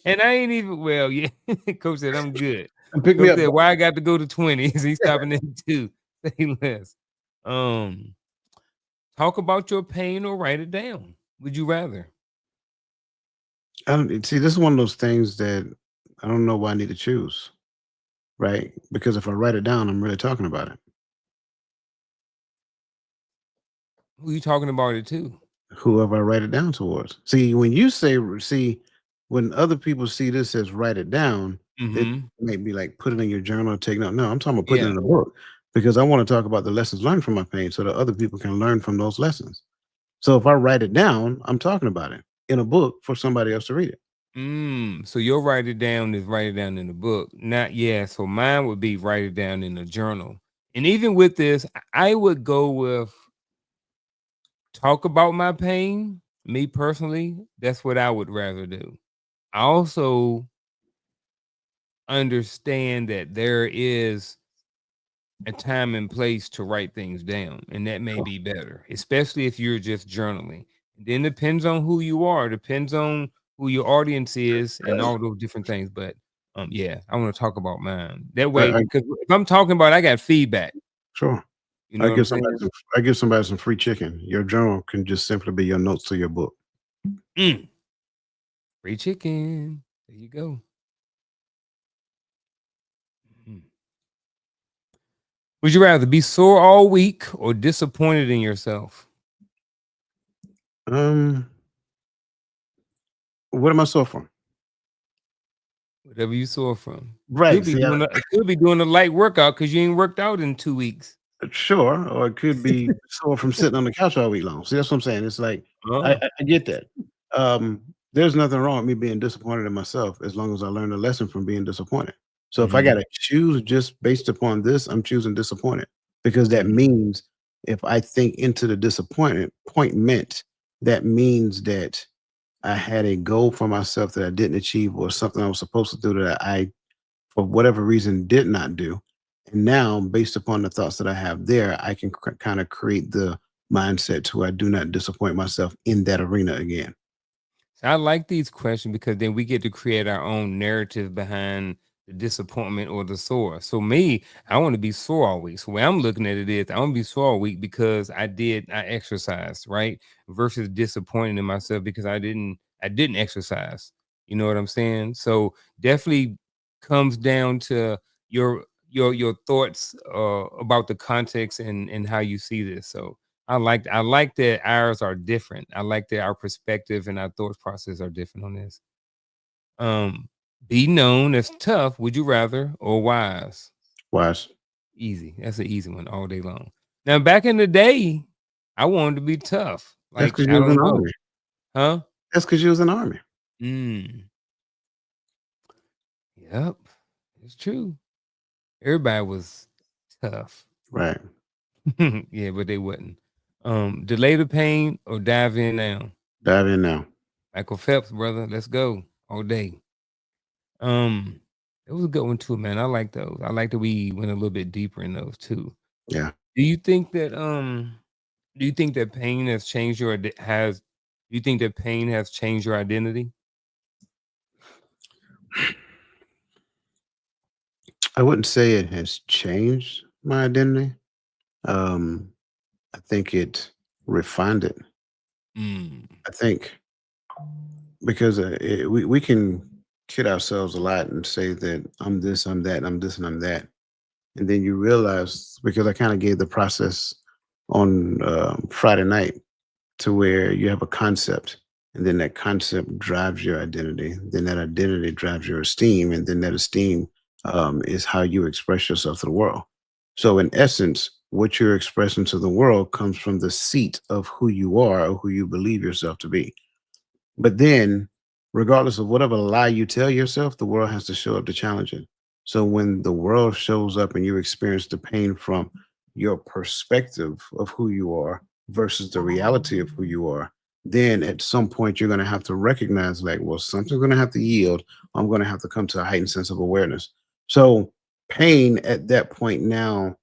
And I ain't even well, yeah. Coach said I'm good. And pick me Some up. said, "Why I got to go to 20s?" He's stopping at 2. Say less. Um, Talk about your pain or write it down. Would you rather? I don't see. This is one of those things that I don't know why I need to choose, right? Because if I write it down, I'm really talking about it. Who you talking about it to? Whoever I write it down towards. See, when you say, see, when other people see this as write it down, they Mhm. may be like put it in your journal, take note. No, I'm talking about putting it Yeah. in a book because I want to talk about the lessons learned from my pain so that other people can learn from those lessons. So if I write it down, I'm talking about it in a book for somebody else to read it. So your write it down is write it down in the book. Not yeah. So mine would be write it down in a journal. And even with this, I would go with talk about my pain. Me personally, that's what I would rather do. I also understand that there is a time and place to write things down, and that may Sure. be better, especially if you're just journaling. Then depends on who you are, depends on who your audience is, and all those different things. But yeah, I want to talk about mine that way I because if I'm talking about, it, I got feedback. sure. You know what I'm saying? I give somebody some free chicken. Your journal can just simply be your notes to your book. Mm, free chicken. There you go. Mm. Would you rather be sore all week or disappointed in yourself? Um, what am I sore from? Whatever you sore from. Right. See, Could be doing a light workout because you ain't worked out in 2 weeks. sure, or it could be sore from sitting on the couch all week long. See, that's what I'm saying. It's like Oh. I get that. Um, there's nothing wrong with me being disappointed in myself as long as I learn a lesson from being disappointed. So if I Mhm, gotta choose just based upon this, I'm choosing disappointed because that mhm. means if I think into the disappointment appointment, that means that I had a goal for myself that I didn't achieve or something I was supposed to do that I for whatever reason did not do. And now, based upon the thoughts that I have there, I can kind of create the mindset to where I do not disappoint myself in that arena again. So I like these questions because then we get to create our own narrative behind the disappointment or the sore. So me, I want to be sore all week. So the way I'm looking at it is I want to be sore all week because I exercised, right? Versus disappointed in myself because I didn't exercise. You know what I'm saying? So definitely comes down to your thoughts about the context and how you see this. So I like that ours are different. I like that our perspective and our thought process are different on this. Um, be known as tough, would you rather, or wise? Wise. Easy. That's an easy one all day long. Now, back in the day, I wanted to be tough. That's Like, because I you was in don't the know. army. Huh? That's because you was in the army. Mm. Yep. It's true. Everybody was tough. Right. Yeah, but they wasn't. Delay the pain or dive in now. Dive in now. Michael Phelps, brother. Let's go all day. Um, it was a good one too, man. I like those. I like that we went a little bit deeper in those too. Yeah. Do you think that do you think that pain has changed your has do you think that pain has changed your identity? I wouldn't say it has changed my identity. Um, I think it refined it. Mm. I think because we can kid ourselves a lot and say that I'm this, I'm that, I'm this, and I'm that. And then you realize because I kind of gave the process on Friday night to where you have a concept, and then that concept drives your identity. Then that identity drives your esteem, and then that esteem is how you express yourself to the world. So, in essence, what you're expressing to the world comes from the seat of who you are or who you believe yourself to be. But then, regardless of whatever lie you tell yourself, the world has to show up to challenge it. So when the world shows up and you experience the pain from your perspective of who you are versus the reality of who you are, then at some point you're going to have to recognize, like, well, something's going to have to yield. I'm going to have to come to a heightened sense of awareness. So pain at that point now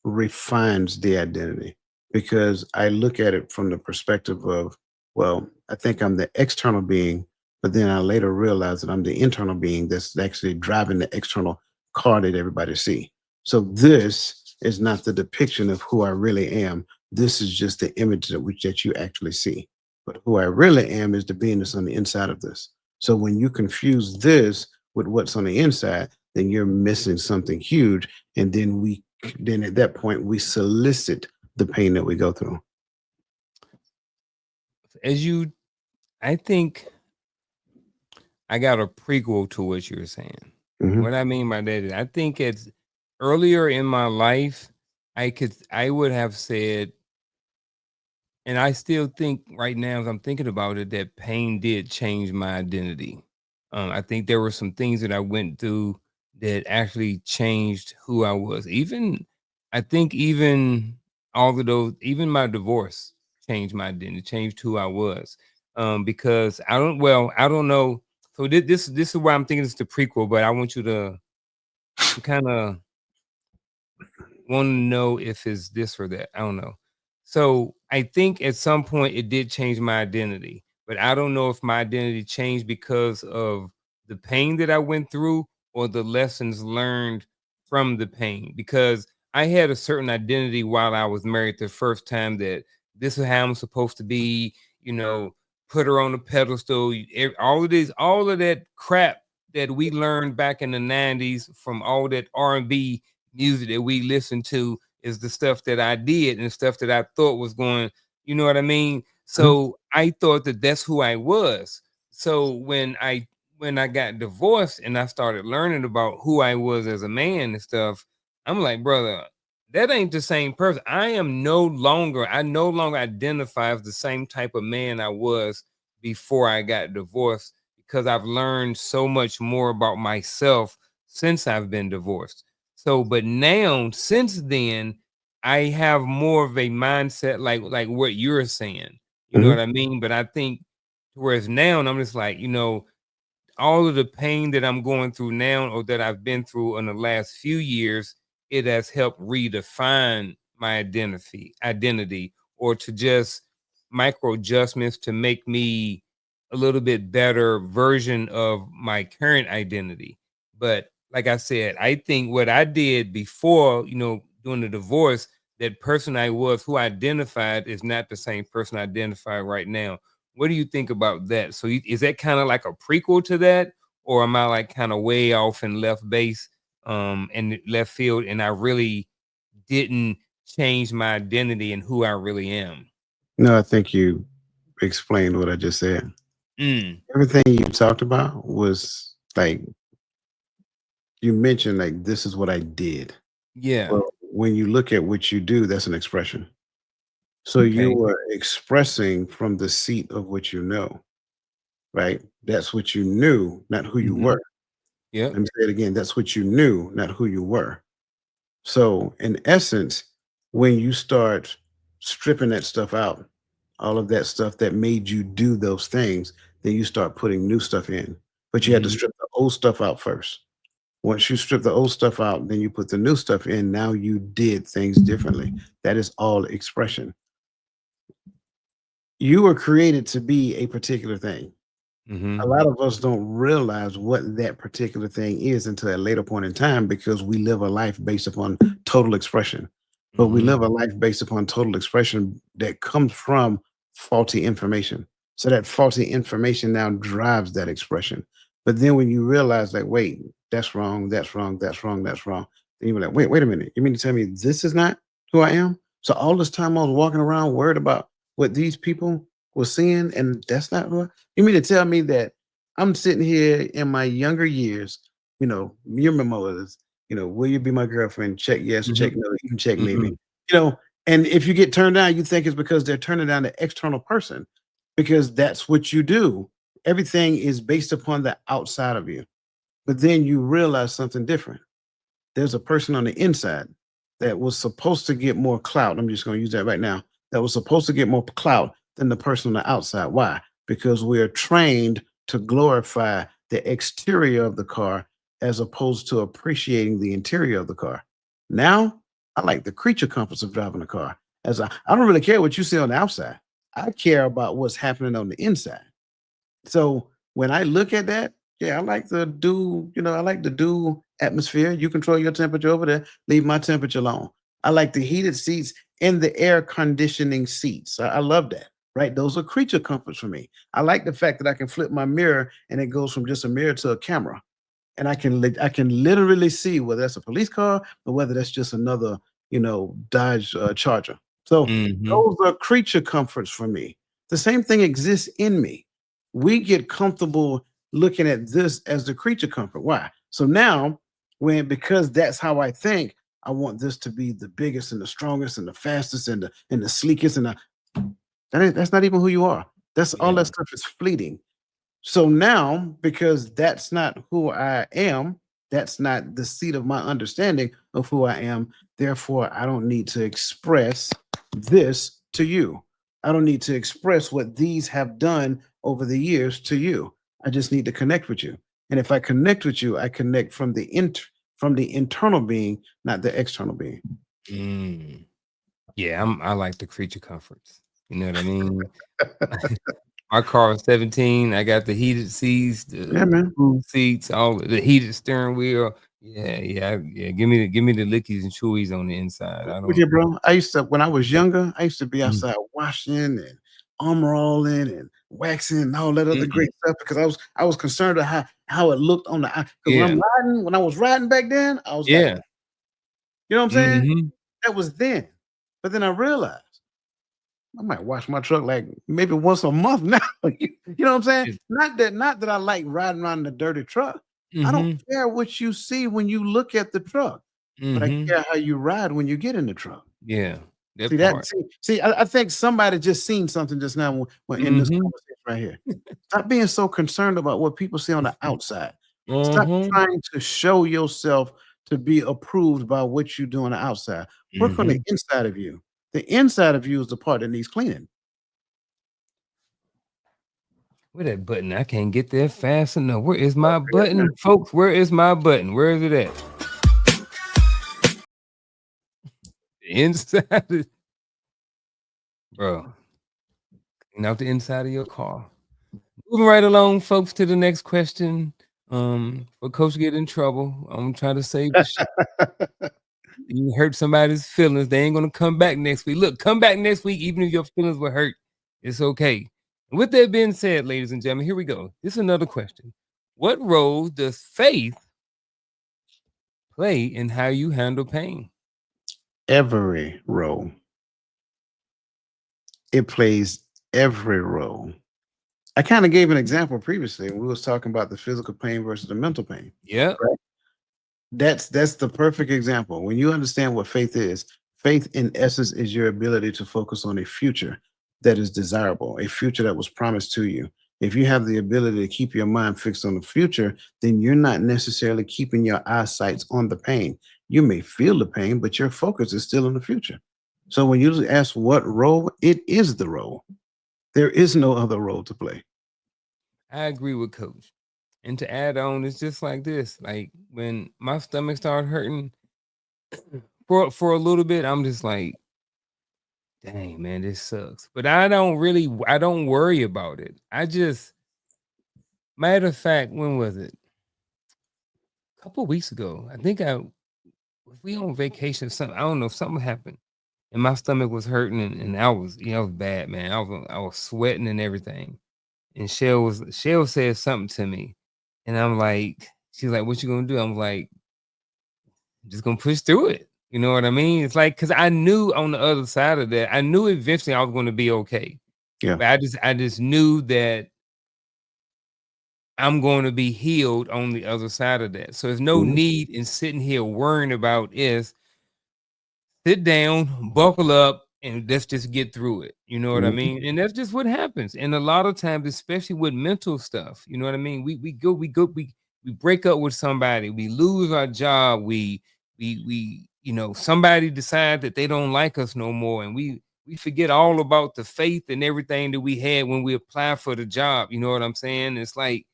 refines the identity because I look at it from the perspective of, well, I think I'm the external being, but then I later realize that I'm the internal being that's actually driving the external car that everybody see. So this is not the depiction of who I really am. This is just the image that you actually see. But who I really am is the being that's on the inside of this. So when you confuse this with what's on the inside, then you're missing something huge. And then at that point we solicit the pain that we go through. As you, I think I got a prequel to what you're saying. Hmm. What I mean by that is, I think it's earlier in my life, I would have said, and I still think right now, as I'm thinking about it, that pain did change my identity. I think there were some things that I went through that actually changed who I was. Even, I think, even all of those, even my divorce changed my identity, changed who I was. Because I don't know. So this is why I'm thinking it's the prequel, but I want you to kind of want to know if it's this or that. I don't know. So I think at some point it did change my identity, but I don't know if my identity changed because of the pain that I went through or the lessons learned from the pain. Because I had a certain identity while I was married the first time, that this is how I'm supposed to be, you know, put her on a pedestal, all of that crap that we learned back in the 90s from all that R&B music that we listened to is the stuff that I did and stuff that I thought was going, you know what I mean? So I thought that that's who I was. So when I got divorced and I started learning about who I was as a man and stuff, I'm like, brother, that ain't the same person. I no longer identify as the same type of man I was before I got divorced, because I've learned so much more about myself since I've been divorced. So, but now since then, I have more of a mindset like what you're saying. You know Hmm. what I mean? But I think whereas now I'm just like, all of the pain that I'm going through now or that I've been through in the last few years, it has helped redefine my identity, or to just micro adjustments to make me a little bit better version of my current identity. But like I said, I think what I did before, doing the divorce, that person I was, who I identified, is not the same person I identify right now. What do you think about that? So is that kind of like a prequel to that, or am I like kind of way off in left base, and left field, and I really didn't change my identity and who I really am? No, I think you explained what I just said. Mm, Everything you talked about was like you mentioned, like this is what I did. yeah. Well, when you look at what you do, that's an expression. So you Okay. were expressing from the seat of what you know, right? That's what you knew, not who you Mm-hmm. were. Yep. Let me say it again. That's what you knew, not who you were. So, in essence, when you start stripping that stuff out, all of that stuff that made you do those things, then you start putting new stuff in. But you had to Mm-hmm. strip the old stuff out first. Once you strip the old stuff out, then you put the new stuff in. Now you did things differently. That is all expression. You were created to be a particular thing. A Mm-hmm. lot of us don't realize what that particular thing is until a later point in time because we live a life based upon total expression. But we Mm-hmm. live a life based upon total expression that comes from faulty information. So that faulty information now drives that expression. But then when you realize like, wait, that's wrong, that's wrong, that's wrong, that's wrong, then you're like, wait a minute. You mean to tell me this is not who I am? So all this time I was walking around worried about what these people were seeing, and that's not who you mean to tell me that I'm sitting here in my younger years, you remember this, will you be my girlfriend? Check yes, check Mm-hmm. no, even check maybe. Mm-hmm. You know, and if you get turned down, you think it's because they're turning down the external person because that's what you do. Everything is based upon the outside of you. But then you realize something different. There's a person on the inside that was supposed to get more clout. I'm just going to use that right now. That was supposed to get more clout than the person on the outside. Why? Because we are trained to glorify the exterior of the car as opposed to appreciating the interior of the car. Now, I like the creature comforts of driving a car. I don't really care what you see on the outside. I care about what's happening on the inside. So when I look at that, Yeah, I like the do, I like the do atmosphere. You control your temperature over there, leave my temperature alone. I like the heated seats and the air conditioning seats. I love that. Right. Those are creature comforts for me. I like the fact that I can flip my mirror and it goes from just a mirror to a camera, and I can literally see whether that's a police car or whether that's just another, Dodge Charger. So Mhm. those are creature comforts for me. The same thing exists in me. We get comfortable looking at this as the creature comfort. Why? So now, when because that's how I think, I want this to be the biggest and the strongest and the fastest and the sleekest that's not even who you are. That's all that Yeah. stuff is fleeting. So now, because that's not who I am, that's not the seat of my understanding of who I am. Therefore, I don't need to express this to you. I don't need to express what these have done over the years to you. I just need to connect with you. And if I connect with you, I connect from the internal being, not the external being. Mm. Yeah, I like the creature comforts. You know what I mean? My car is 17. I got the heated seats, Yeah, the man. cool seats, all the heated steering wheel. Yeah, yeah, yeah. Give me the lickies and chewies on the inside. I With don't. you, bro. I used to when I was younger, I used to be Mm, outside washing and armor all in and waxing and all that other mm-mm. great stuff because I was concerned with how it looked on the eye. Because Yeah, when I was riding back then, I was like, yeah. you know what I'm saying? Mhm. That was then. But then I realized I might wash my truck like maybe once a month now. You know what I'm saying? It's Not that I like riding around in a dirty truck. I don't mhm, care what you see when you look at the truck, but I mhm. care how you ride when you get in the truck. Yeah, that See that? part. I think somebody just seen something just now when in this Mhm. conversation right here. Stop being so concerned about what people see on the outside. Stop Mhm. trying to show yourself to be approved by what you do on the outside. Work on the Mhm. inside of you. The inside of you is the part that needs cleaning. Where that button? I can't get there fast enough. Where is Oh, my yeah, man. button, folks? Where is my button? Where is it at? Inside, bro. Clean out the inside of your car. Moving right along, folks, to the next question. For Coach get in trouble, I'm trying to save the show. You hurt somebody's feelings, they ain't gonna come back next week. Look, come back next week, even if your feelings were hurt. It's okay. With that being said, ladies and gentlemen, here we go. This is another question. What role does faith play in how you handle pain? Every role. It plays every role. I kind of gave an example previously when we was talking about the physical pain versus the mental pain. Yep. That's the perfect example. When you understand what faith in essence is your ability to focus on a future that is desirable, a future that was promised to you. If you have the ability to keep your mind fixed on the future, then you're not necessarily keeping your eyesight on the pain. You may feel the pain, but your focus is still in the future. So when you ask what role, it is the role. There is no other role to play. I agree with Coach. And to add on, it's just like this. Like when my stomach started hurting for a little bit, I'm just like, dang, man, this sucks. But I don't worry about it. I just matter of fact, when was it? A couple weeks ago. I think I was we on vacation or something. I don't know, something happened. And my stomach was hurting and I was bad, man. I was sweating and everything. And Shell said something to me. And I'm like, she's like, what you gonna do? I'm like, just gonna push through it. You know what I mean? It's like because I knew on the other side of that, I knew eventually I was gonna be okay. Yeah. But I just knew that I'm going to be healed on the other side of that. So there's no Mhm. need in sitting here worrying about is sit down, buckle up, and let's just get through it. You know what I Mhm. mean? And that's just what happens. And a lot of times, especially with mental stuff, you know what I mean? We break up with somebody, we lose our job, somebody decide that they don't like us no more, and we forget all about the faith and everything that we had when we applied for the job. You know what I'm saying? It's like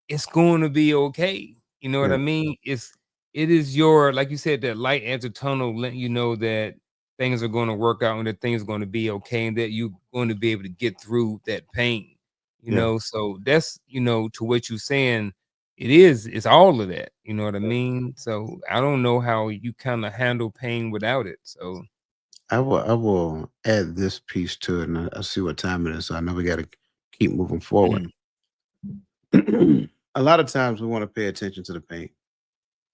it's going to be okay. You know what Yeah. I mean? It is your like you said that light at the tunnel letting you know that things are going to work out and that things are going to be okay and that you're going to be able to get through that pain. Yeah. So that's, to what you're saying, it's all of that, you know what I mean? So I don't know how you kind of handle pain without it. So I will add this piece to it, and I see what time it is. So I know we got to keep moving forward. mhm, A lot of times we want to pay attention to the pain,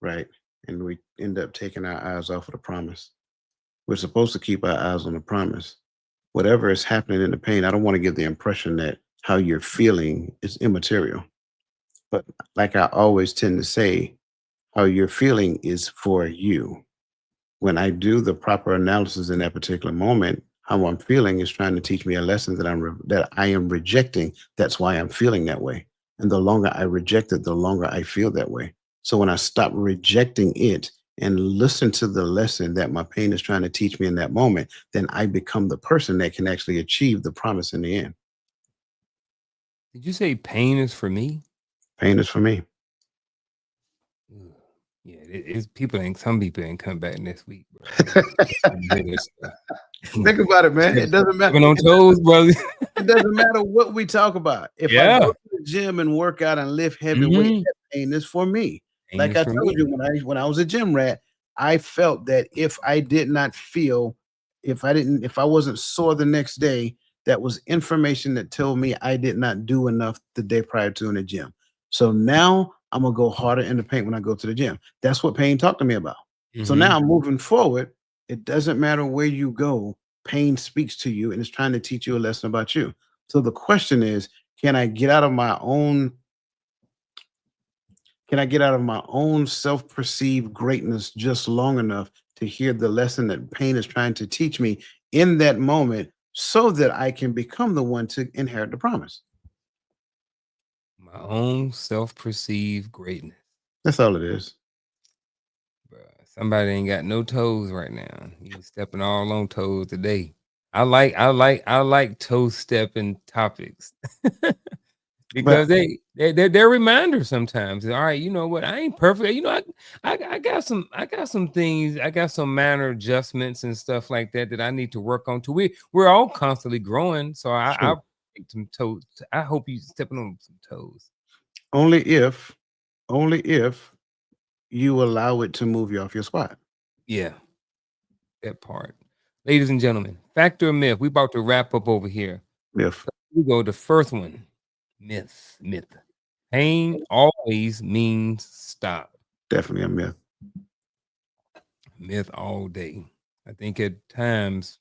right? And we end up taking our eyes off of the promise. We're supposed to keep our eyes on the promise. Whatever is happening in the pain, I don't want to give the impression that how you're feeling is immaterial. But like I always tend to say, how you're feeling is for you. When I do the proper analysis in that particular moment, how I'm feeling is trying to teach me a lesson that I am rejecting. That's why I'm feeling that way. And the longer I reject it, the longer I feel that way. So when I stop rejecting it and listen to the lesson that my pain is trying to teach me in that moment, then I become the person that can actually achieve the promise in the end. did you say pain is for me? Pain is for me. Ugh. Yeah, some people ain't come back next week, bro. They hear this stuff. Think about it, man. It doesn't matter. Stepping on toes, brother. It doesn't matter what we talk about. If I go Yeah. to the gym and work out and lift heavy weight, Mhm. that pain is for me. Pain Like is I for told you me. when I was a gym rat, I felt that if I did not feel, if I wasn't sore the next day, that was information that told me I did not do enough the day prior to in the gym. So now I'm gonna go harder in the paint when I go to the gym. That's what pain talked to me about. So Mhm. now moving forward, it doesn't matter where you go, pain speaks to you and it's trying to teach you a lesson about you. So the question is, can I get out of my own can I get out of my own self-perceived greatness just long enough to hear the lesson that pain is trying to teach me in that moment so that I can become the one to inherit the promise? My own self-perceived greatness. That's all it is. Bruh, somebody ain't got no toes right now. You stepping all on toes today. I like toe stepping topics But because they're reminders sometimes. All right, you know what? I ain't perfect. I got some things. I got some minor adjustments and stuff like that that I need to work on. We're all constantly growing. So I sure. take some toes. I hope you stepping on some toes. Only if, only if you allow it to move you off your spot. Yeah, that part. Ladies and gentlemen, fact or myth? We about to wrap up over here. If We go the first one. Myth. Pain always means stop. definitely a myth. Myth all day. I think at times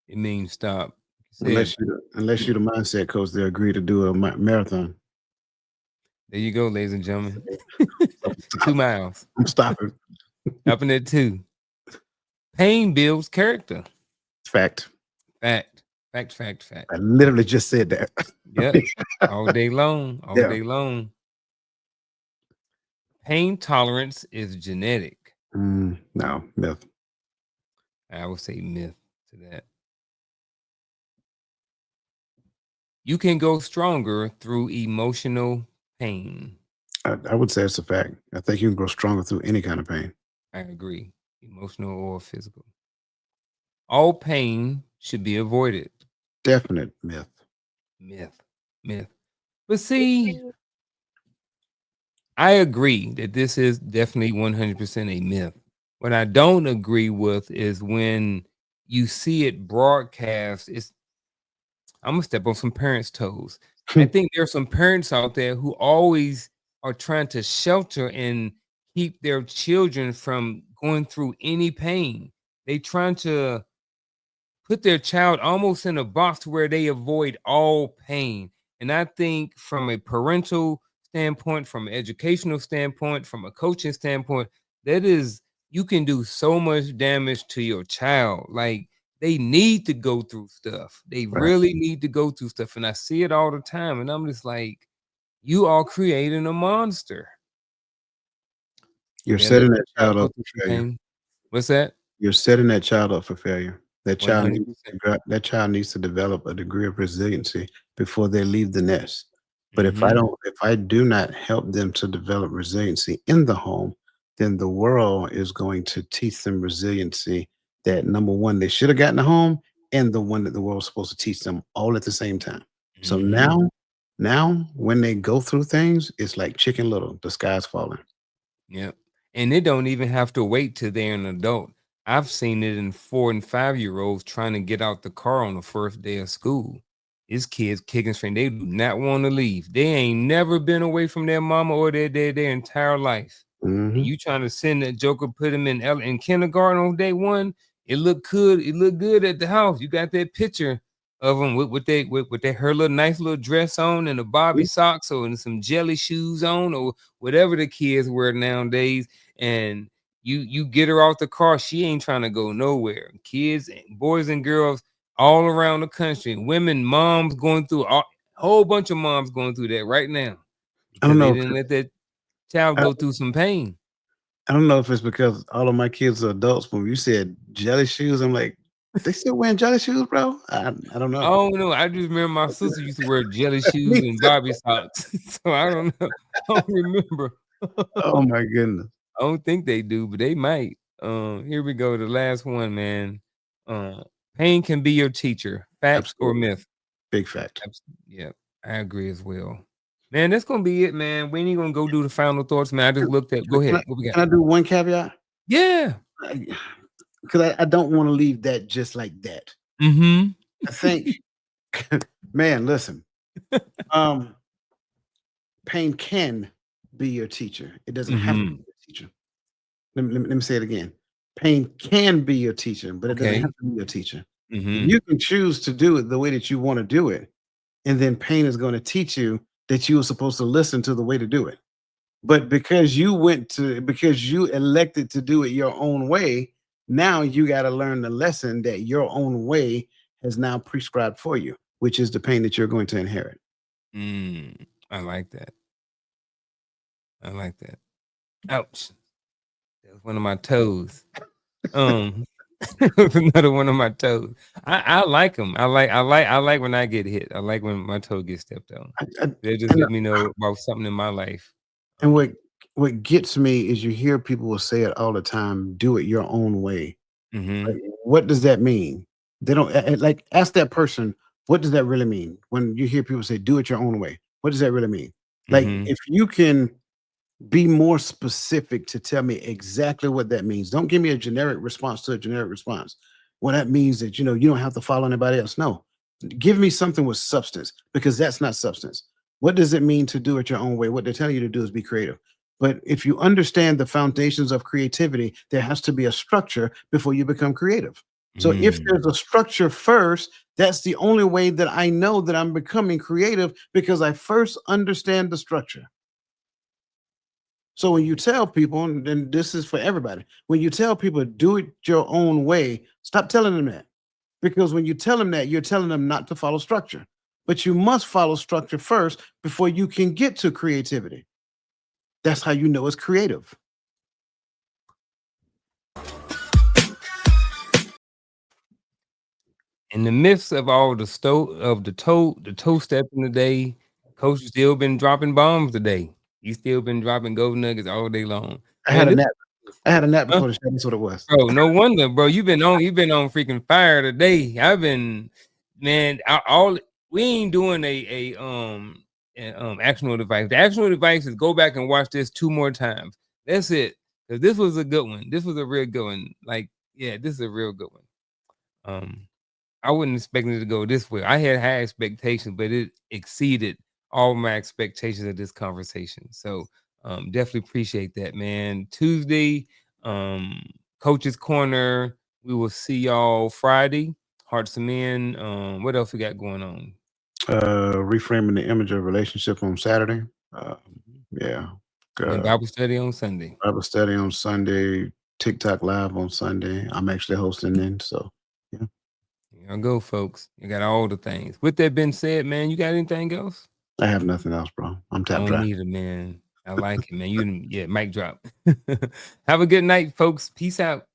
it means stop. You said, Unless you're the mindset coach, they agree to do a marathon. there you go, ladies and gentlemen. Stop. 2 miles. I'm stopping. Stopping at 2. Pain builds character. Fact. Fact. Fact. I literally just said that. Yep. All day long. All Yeah. day long. Pain tolerance is genetic. No, myth. I would say myth to that. You can go stronger through emotional pain. I would say it's a fact. I think you can grow stronger through any kind of pain. I agree. Emotional or physical. All pain should be avoided. Definite myth. Myth. Myth. But see, I agree that this is definitely 100% a myth. What I don't agree with is when you see it broadcast. I'm gonna step on some parents' toes. I think there are some parents out there who always are trying to shelter and keep their children from going through any pain. They trying to put their child almost in a box where they avoid all pain. And I think from a parental standpoint, from an educational standpoint, from a coaching standpoint, that is you can do so much damage to your child. Like they need to go through stuff. They Right. really need to go through stuff. And I see it all the time. And I'm just like, you are creating a monster. You're Yeah, let setting your that child child go up through for some failure. pain. What's that? You're setting that child up for failure. That 100%. that child needs to develop a degree of resiliency before they leave the nest. But Hmm. if I do not help them to develop resiliency in the home, then the world is going to teach them resiliency that number one they should have gotten at home, and the one that the world's supposed to teach them all at the same time. So Hmm. Now, when they go through things, it's like Chicken Little, the sky's falling. Yep. And it don't even have to wait till they're an adult. I've seen it in 4 and 5-year-olds trying to get out the car on the first day of school. It's kids kicking straight. They do not want to leave. They ain't never been away from their mama or their dad their entire life. And Mhm. you trying to send that joker, put him in kindergarten on day one. It looked good. It looked good at the house. You got that picture of them with they her little nice little dress on and the Bobby socks or and some jelly shoes on or whatever the kids wear nowadays. And you get her off the car, she ain't trying to go nowhere. Kids, boys and girls all around the country, women, moms going through a whole bunch of moms going through that right now I because don't they know didn't if let that child I go through some pain. I don't know if it's because all of my kids are adults. When you said jelly shoes, I'm like, they still wearing jelly shoes, bro? I don't I know. don't know. I just remember my sister used to wear jelly shoes Me and too. Bobby socks. So I don't know. I don't remember. Oh my goodness. I don't think they do, but they might. Here we go. The last one, man. Pain can be your teacher. Fact or Absolutely. myth? Big fact. Yeah, I agree as well. Man, that's gonna be it, man. We ain't gonna go do the final thoughts, man. I just Can, looked at. Go can ahead. What we got? I do one caveat? Yeah. Because I don't want to leave that just like that. Mm-hmm. I think, man, listen, um, pain can be your teacher. It doesn't have to Mm-hmm. be your teacher. Let me say it again. Pain can be your teacher, but it doesn't Okay. have to be your teacher. Mm-hmm. You can choose to do it the way that you want to do it. And then pain is going to teach you that you were supposed to listen to the way to do it. But because you elected to do it your own way, now you got to learn the lesson that your own way has now prescribed for you, which is the pain that you're going to inherit. I like that. I like that. Ouch. That was one of my toes. Um, that was another one of my toes. I like them. I like when I get hit. I like when my toe gets stepped on. I, I, They just and let me know about something in my life. and Um, what gets me is you hear people will say it all the time, do it your own way. Like, mhm, what does that mean? They don't like ask that person, what does that really mean? When you hear people say, do it your own way, what does that really mean? Like, mhm, if you can be more specific to tell me exactly what that means. Don't give me a generic response to a generic response. Well, that means that you don't have to follow anybody else. No, give me something with substance because that's not substance. What does it mean to do it your own way? What they're telling you to do is be creative. But if you understand the foundations of creativity, there has to be a structure before you become creative. So if there's mm, a structure first, that's the only way that I know that I'm becoming creative because I first understand the structure. So when you tell people, and this is for everybody, when you tell people do it your own way, stop telling them that. Because when you tell them that, you're telling them not to follow structure. But you must follow structure first before you can get to creativity. That's how you know it's creative. in the midst of all the toe stepping today, coach has still been dropping bombs today. He's still been dropping gold nuggets all day long. I had Man, a this nap. I had a nap huh? before the show. That's what it was. Bro, no wonder, bro. You've been on freaking fire today. I've been, man. All we ain't doing a actionable device. The actionable device is go back and watch this 2 more times. That's it. Cause this was a good one. This was a real good one. Like, yeah, this is a real good one. Um, I wasn't expecting it to go this way. I had high expectations, but it exceeded all my expectations of this conversation. So definitely appreciate that, man. Tuesday, um, Coach's Corner. We will see y'all Friday. Hearts of Men. What else we got going on? Reframing the image of relationship on Saturday. Mhm. Yeah. And then Uh, Bible study on Sunday. Bible study on Sunday. TikTok live on Sunday. I'm actually hosting then. So yeah, Y'all go, folks. You got all the things. With that being said, man, you got anything else? I have nothing else, bro. I'm I tap don't dry. need it, man. I like it, man. Yeah, mic drop. Have a good night, folks. Peace out.